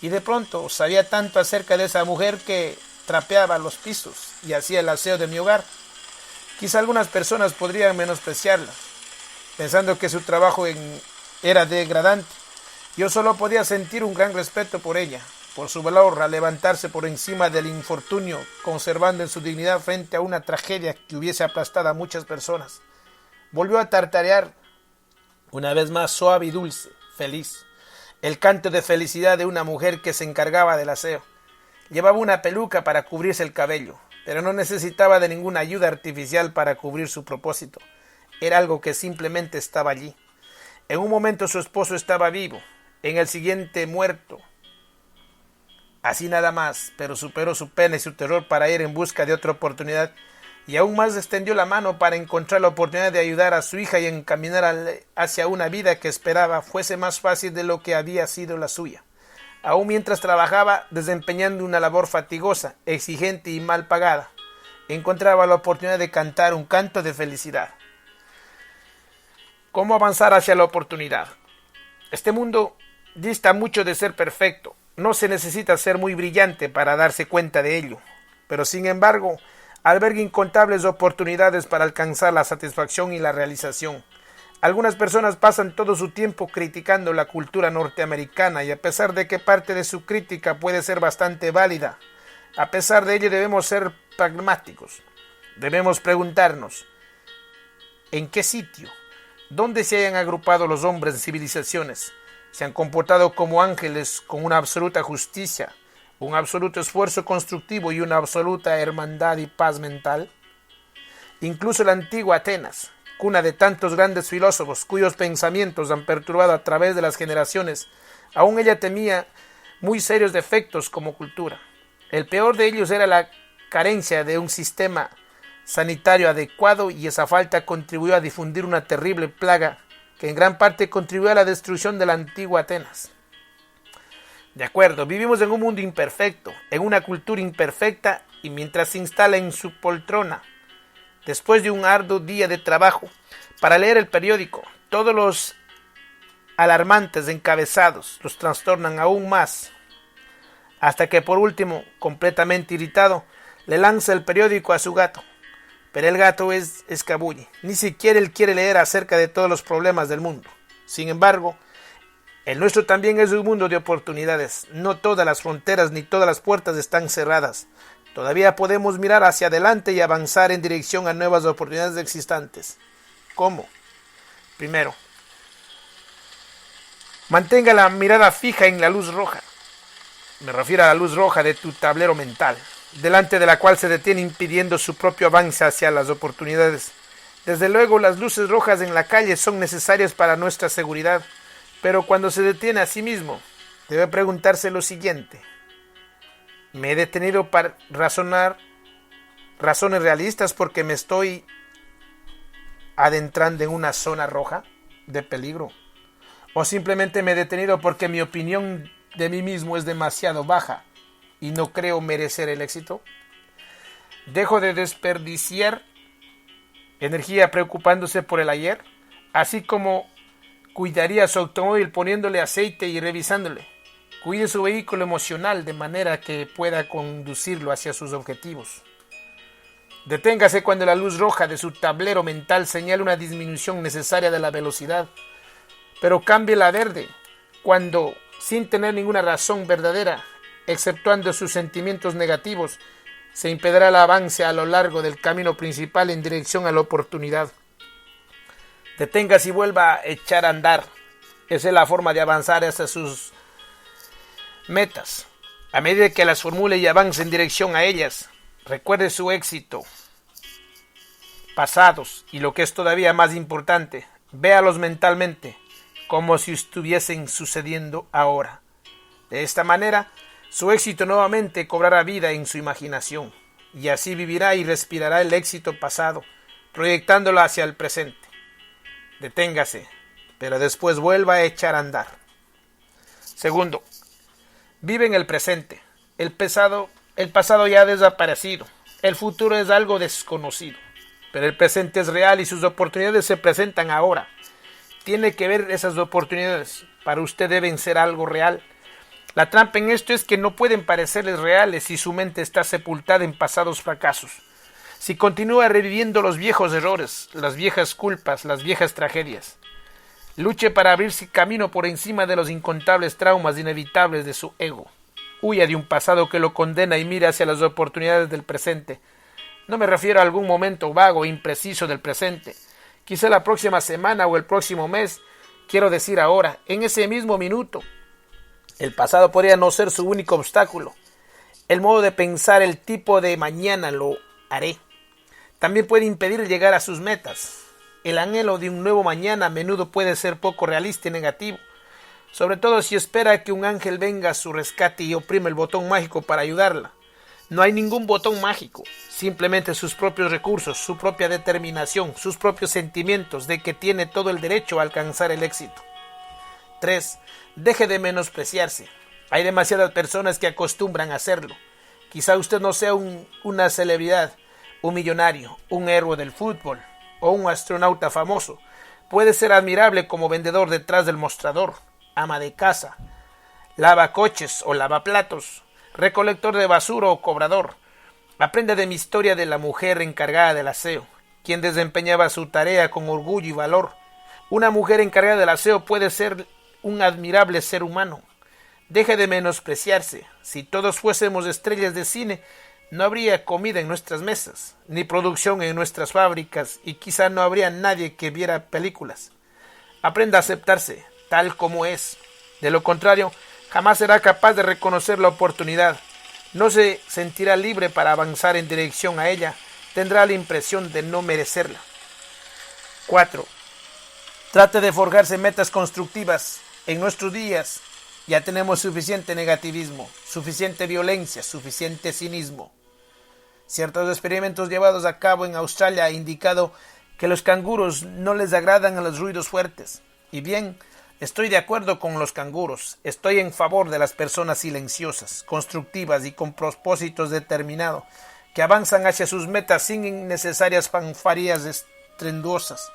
Y de pronto sabía tanto acerca de esa mujer que trapeaba los pisos y hacía el aseo de mi hogar. Quizá algunas personas podrían menospreciarla, pensando que su trabajo era degradante. Yo solo podía sentir un gran respeto por ella, por su valor al levantarse por encima del infortunio, conservando en su dignidad frente a una tragedia que hubiese aplastado a muchas personas. Volvió a tartarear, una vez más suave y dulce, feliz, el canto de felicidad de una mujer que se encargaba del aseo. Llevaba una peluca para cubrirse el cabello, pero no necesitaba de ninguna ayuda artificial para cubrir su propósito. Era algo que simplemente estaba allí. En un momento su esposo estaba vivo, en el siguiente muerto. Así nada más, pero superó su pena y su terror para ir en busca de otra oportunidad, y aún más extendió la mano para encontrar la oportunidad de ayudar a su hija y encaminar hacia una vida que esperaba fuese más fácil de lo que había sido la suya. Aún mientras trabajaba desempeñando una labor fatigosa, exigente y mal pagada, encontraba la oportunidad de cantar un canto de felicidad. ¿Cómo avanzar hacia la oportunidad? Este mundo dista mucho de ser perfecto. No se necesita ser muy brillante para darse cuenta de ello, pero sin embargo, alberga incontables oportunidades para alcanzar la satisfacción y la realización. Algunas personas pasan todo su tiempo criticando la cultura norteamericana y a pesar de que parte de su crítica puede ser bastante válida, a pesar de ello debemos ser pragmáticos. Debemos preguntarnos, ¿en qué sitio? ¿Dónde se hayan agrupado los hombres de civilizaciones? Se han comportado como ángeles con una absoluta justicia, un absoluto esfuerzo constructivo y una absoluta hermandad y paz mental. Incluso la antigua Atenas, cuna de tantos grandes filósofos cuyos pensamientos han perturbado a través de las generaciones, aún ella temía muy serios defectos como cultura. El peor de ellos era la carencia de un sistema sanitario adecuado y esa falta contribuyó a difundir una terrible plaga que en gran parte contribuyó a la destrucción de la antigua Atenas. De acuerdo, vivimos en un mundo imperfecto, en una cultura imperfecta y mientras se instala en su poltrona, después de un arduo día de trabajo, para leer el periódico, todos los alarmantes encabezados los trastornan aún más, hasta que por último, completamente irritado, le lanza el periódico a su gato. Pero el gato escabulle, ni siquiera él quiere leer acerca de todos los problemas del mundo. Sin embargo, el nuestro también es un mundo de oportunidades. No todas las fronteras ni todas las puertas están cerradas. Todavía podemos mirar hacia adelante y avanzar en dirección a nuevas oportunidades existentes. ¿Cómo? Primero, mantenga la mirada fija en la luz roja. Me refiero a la luz roja de tu tablero mental, delante de la cual se detiene impidiendo su propio avance hacia las oportunidades. Desde luego, las luces rojas en la calle son necesarias para nuestra seguridad, pero cuando se detiene a sí mismo, debe preguntarse lo siguiente: ¿me he detenido para razonar razones realistas porque me estoy adentrando en una zona roja de peligro? ¿O simplemente me he detenido porque mi opinión de mí mismo es demasiado baja y no creo merecer el éxito? ¿Dejo de desperdiciar energía preocupándose por el ayer? Así como cuidaría su automóvil poniéndole aceite y revisándole. Cuide su vehículo emocional de manera que pueda conducirlo hacia sus objetivos. Deténgase cuando la luz roja de su tablero mental señale una disminución necesaria de la velocidad, pero cámbiela a verde cuando, sin tener ninguna razón verdadera, exceptuando sus sentimientos negativos, se impedirá el avance a lo largo del camino principal en dirección a la oportunidad. Deténgase y vuelva a echar a andar. Esa es la forma de avanzar hacia sus metas. A medida que las formule y avance en dirección a ellas, recuerde su éxito pasados y lo que es todavía más importante, véalos mentalmente como si estuviesen sucediendo ahora. De esta manera, su éxito nuevamente cobrará vida en su imaginación y así vivirá y respirará el éxito pasado, proyectándolo hacia el presente. Deténgase, pero después vuelva a echar a andar. Segundo, vive en el presente. El pasado ya ha desaparecido. El futuro es algo desconocido. Pero el presente es real y sus oportunidades se presentan ahora. Tiene que ver esas oportunidades. Para usted deben ser algo real. La trampa en esto es que no pueden parecerles reales si su mente está sepultada en pasados fracasos. Si continúa reviviendo los viejos errores, las viejas culpas, las viejas tragedias. Luche para abrirse camino por encima de los incontables traumas inevitables de su ego. Huya de un pasado que lo condena y mire hacia las oportunidades del presente. No me refiero a algún momento vago e impreciso del presente. Quizá la próxima semana o el próximo mes. Quiero decir ahora, en ese mismo minuto. El pasado podría no ser su único obstáculo. El modo de pensar, el tipo de mañana lo haré. También puede impedir llegar a sus metas. El anhelo de un nuevo mañana a menudo puede ser poco realista y negativo. Sobre todo si espera que un ángel venga a su rescate y oprime el botón mágico para ayudarla. No hay ningún botón mágico, simplemente sus propios recursos, su propia determinación, sus propios sentimientos de que tiene todo el derecho a alcanzar el éxito. 3. Deje de menospreciarse. Hay demasiadas personas que acostumbran a hacerlo. Quizá usted no sea una celebridad, un millonario, un héroe del fútbol o un astronauta famoso. Puede ser admirable como vendedor detrás del mostrador, ama de casa, lavacoches o lavaplatos, recolector de basura o cobrador. Aprende de mi historia de la mujer encargada del aseo, quien desempeñaba su tarea con orgullo y valor. Una mujer encargada del aseo puede ser un admirable ser humano. Deje de menospreciarse. Si todos fuésemos estrellas de cine, no habría comida en nuestras mesas, ni producción en nuestras fábricas, y quizá no habría nadie que viera películas. Aprenda a aceptarse, tal como es. De lo contrario, jamás será capaz de reconocer la oportunidad. No se sentirá libre para avanzar en dirección a ella. Tendrá la impresión de no merecerla. 4. Trate de forjarse metas constructivas. En nuestros días ya tenemos suficiente negativismo, suficiente violencia, suficiente cinismo. Ciertos experimentos llevados a cabo en Australia han indicado que los canguros no les agradan a los ruidos fuertes. Y bien, estoy de acuerdo con los canguros. Estoy en favor de las personas silenciosas, constructivas y con propósitos determinados, que avanzan hacia sus metas sin innecesarias fanfarrias estruendosas.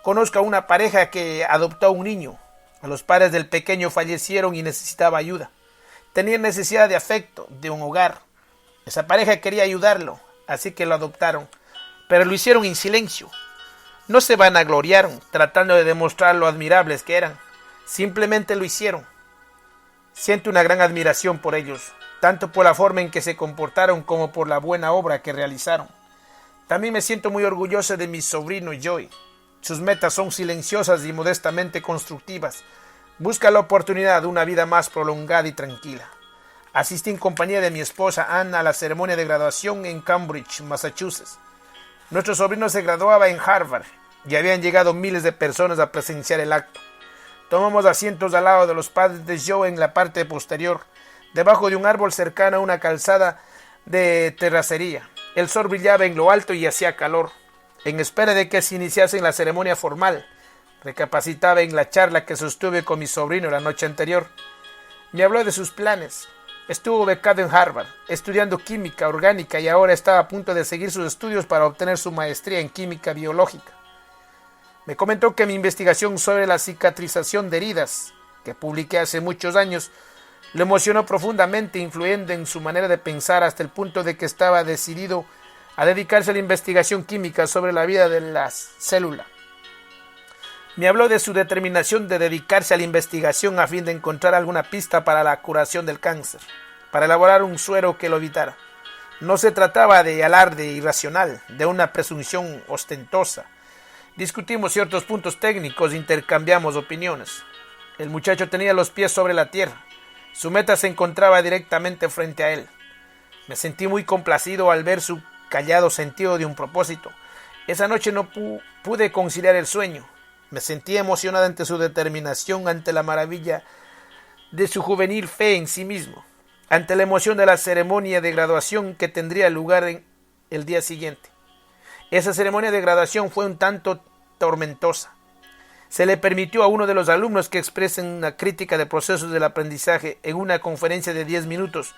Conozco a una pareja que adoptó a un niño. A los padres del pequeño fallecieron y necesitaba ayuda. Tenían necesidad de afecto, de un hogar. Esa pareja quería ayudarlo, así que lo adoptaron, pero lo hicieron en silencio. No se vanagloriaron tratando de demostrar lo admirables que eran. Simplemente lo hicieron. Siento una gran admiración por ellos, tanto por la forma en que se comportaron como por la buena obra que realizaron. También me siento muy orgulloso de mi sobrino Joey. Sus metas son silenciosas y modestamente constructivas. Busca la oportunidad de una vida más prolongada y tranquila. Asistí en compañía de mi esposa Anna a la ceremonia de graduación en Cambridge, Massachusetts. Nuestro sobrino se graduaba en Harvard y habían llegado miles de personas a presenciar el acto. Tomamos asientos al lado de los padres de Joe en la parte posterior, debajo de un árbol cercano a una calzada de terracería. El sol brillaba en lo alto y hacía calor. En espera de que se iniciase la ceremonia formal, recapacitaba en la charla que sostuve con mi sobrino la noche anterior. Me habló de sus planes. Estuvo becado en Harvard, estudiando química orgánica y ahora estaba a punto de seguir sus estudios para obtener su maestría en química biológica. Me comentó que mi investigación sobre la cicatrización de heridas, que publiqué hace muchos años, lo emocionó profundamente, influyendo en su manera de pensar hasta el punto de que estaba decidido a dedicarse a la investigación química sobre la vida de la célula. Me habló de su determinación de dedicarse a la investigación a fin de encontrar alguna pista para la curación del cáncer, para elaborar un suero que lo evitara. No se trataba de alarde irracional, de una presunción ostentosa. Discutimos ciertos puntos técnicos e intercambiamos opiniones. El muchacho tenía los pies sobre la tierra. Su meta se encontraba directamente frente a él. Me sentí muy complacido al ver su callado sentido de un propósito. Esa noche no pude conciliar el sueño. Me sentí emocionado ante su determinación, ante la maravilla de su juvenil fe en sí mismo, ante la emoción de la ceremonia de graduación que tendría lugar el día siguiente. Esa ceremonia de graduación fue un tanto tormentosa. Se le permitió a uno de los alumnos que expresen una crítica de procesos del aprendizaje en una conferencia de 10 minutos,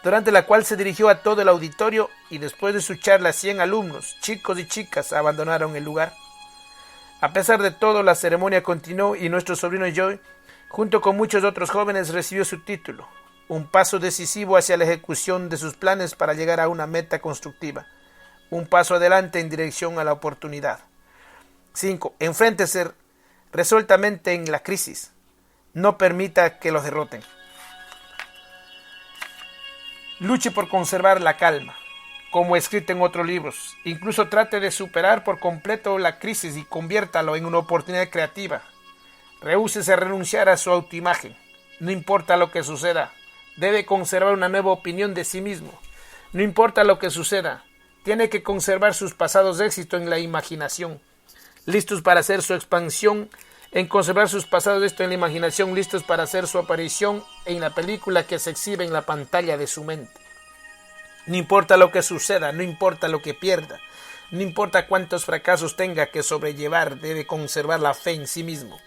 durante la cual se dirigió a todo el auditorio y después de su charla 100 alumnos, chicos y chicas, abandonaron el lugar. A pesar de todo, la ceremonia continuó y nuestro sobrino Joey, junto con muchos otros jóvenes, recibió su título, un paso decisivo hacia la ejecución de sus planes para llegar a una meta constructiva, un paso adelante en dirección a la oportunidad. 5. Enfréntese resueltamente en la crisis. No permita que los derroten. Luche por conservar la calma. Como escrito en otros libros, incluso trate de superar por completo la crisis y conviértalo en una oportunidad creativa. Rehúsese a renunciar a su autoimagen. No importa lo que suceda, debe conservar una nueva opinión de sí mismo. No importa lo que suceda, tiene que conservar sus pasados éxitos en la imaginación, listos para hacer su expansión, en conservar sus pasados éxitos en la imaginación, listos para hacer su aparición en la película que se exhibe en la pantalla de su mente. No importa lo que suceda, no importa lo que pierda, no importa cuántos fracasos tenga que sobrellevar, debe conservar la fe en sí mismo.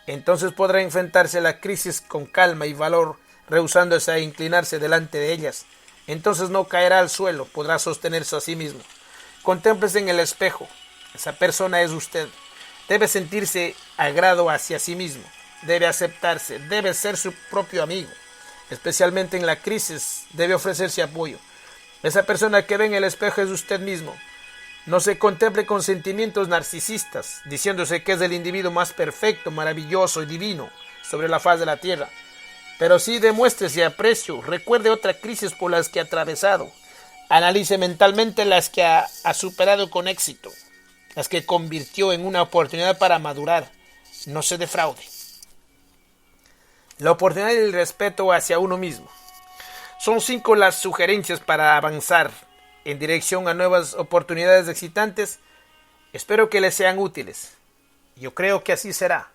Entonces podrá enfrentarse a la crisis con calma y valor, rehusándose a inclinarse delante de ellas. Entonces no caerá al suelo, podrá sostenerse a sí mismo. Contémplese en el espejo. Esa persona es usted. Debe sentirse agrado hacia sí mismo. Debe aceptarse, debe ser su propio amigo. Especialmente en la crisis, debe ofrecerse apoyo. Esa persona que ve en el espejo es usted mismo. No se contemple con sentimientos narcisistas, diciéndose que es el individuo más perfecto, maravilloso y divino sobre la faz de la tierra. Pero sí demuéstrese aprecio, recuerde otras crisis por las que ha atravesado. Analice mentalmente las que ha superado con éxito, las que convirtió en una oportunidad para madurar. No se defraude. La oportunidad y el respeto hacia uno mismo. Son 5 las sugerencias para avanzar en dirección a nuevas oportunidades excitantes. Espero que les sean útiles. Yo creo que así será.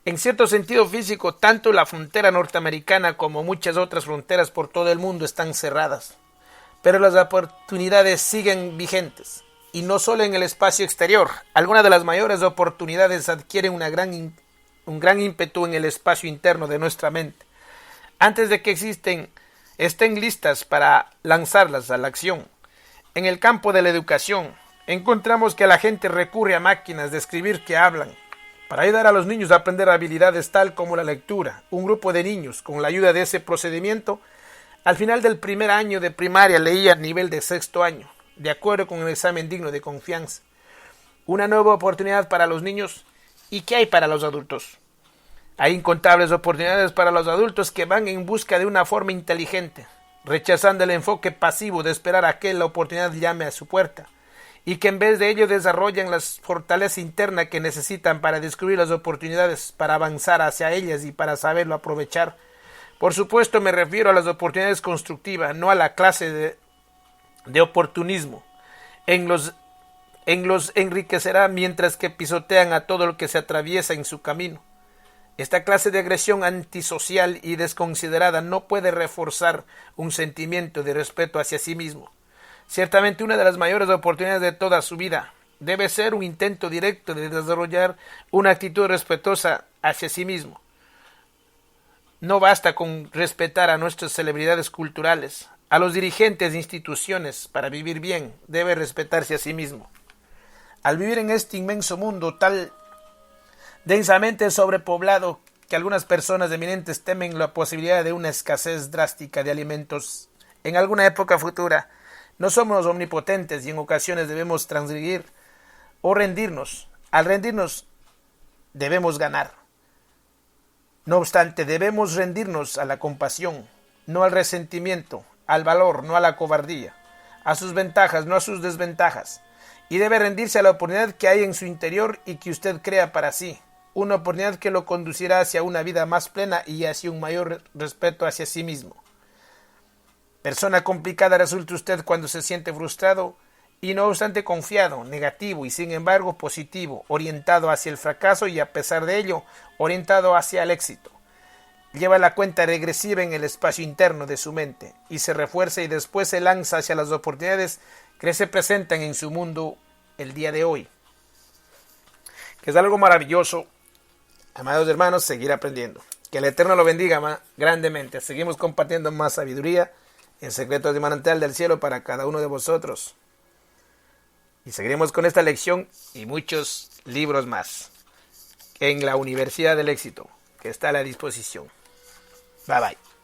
En cierto sentido físico, tanto la frontera norteamericana como muchas otras fronteras por todo el mundo están cerradas. pero las oportunidades siguen vigentes. Y no solo en el espacio exterior. Algunas de las mayores oportunidades adquieren un gran ímpetu en el espacio interno de nuestra mente. Antes de que estén listas para lanzarlas a la acción. En el campo de la educación, encontramos que la gente recurre a máquinas de escribir que hablan para ayudar a los niños a aprender habilidades tal como la lectura. Un grupo de niños, con la ayuda de ese procedimiento, al final del primer año de primaria leía a nivel de sexto año, de acuerdo con el examen digno de confianza. Una nueva oportunidad para los niños. ¿Y qué hay para los adultos? Hay incontables oportunidades para los adultos que van en busca de una forma inteligente, rechazando el enfoque pasivo de esperar a que la oportunidad llame a su puerta, y que en vez de ello desarrollan la fortaleza interna que necesitan para descubrir las oportunidades, para avanzar hacia ellas y para saberlo aprovechar. Por supuesto me refiero a las oportunidades constructivas, no a la clase de oportunismo. En los enriquecerá mientras que pisotean a todo lo que se atraviesa en su camino. Esta clase de agresión antisocial y desconsiderada no puede reforzar un sentimiento de respeto hacia sí mismo. Ciertamente una de las mayores oportunidades de toda su vida debe ser un intento directo de desarrollar una actitud respetuosa hacia sí mismo. No basta con respetar a nuestras celebridades culturales, a los dirigentes de instituciones. Para vivir bien, debe respetarse a sí mismo. Al vivir en este inmenso mundo tal densamente sobrepoblado que algunas personas eminentes temen la posibilidad de una escasez drástica de alimentos en alguna época futura, no somos omnipotentes y en ocasiones debemos transgredir o rendirnos. Al rendirnos debemos ganar. No obstante, debemos rendirnos a la compasión, no al resentimiento, al valor, no a la cobardía, a sus ventajas, no a sus desventajas. Y debe rendirse a la oportunidad que hay en su interior y que usted crea para sí. Una oportunidad que lo conducirá hacia una vida más plena y hacia un mayor respeto hacia sí mismo. Persona complicada resulta usted cuando se siente frustrado y no obstante confiado, negativo y sin embargo positivo, orientado hacia el fracaso y a pesar de ello, orientado hacia el éxito. Lleva la cuenta regresiva en el espacio interno de su mente y se refuerza y después se lanza hacia las oportunidades que se presentan en su mundo el día de hoy. Que es algo maravilloso. Amados hermanos, seguir aprendiendo. Que el Eterno lo bendiga grandemente. Seguimos compartiendo más sabiduría en secretos de manantial del cielo para cada uno de vosotros. Y seguiremos con esta lección y muchos libros más en la Universidad del Éxito, que está a la disposición. Bye bye.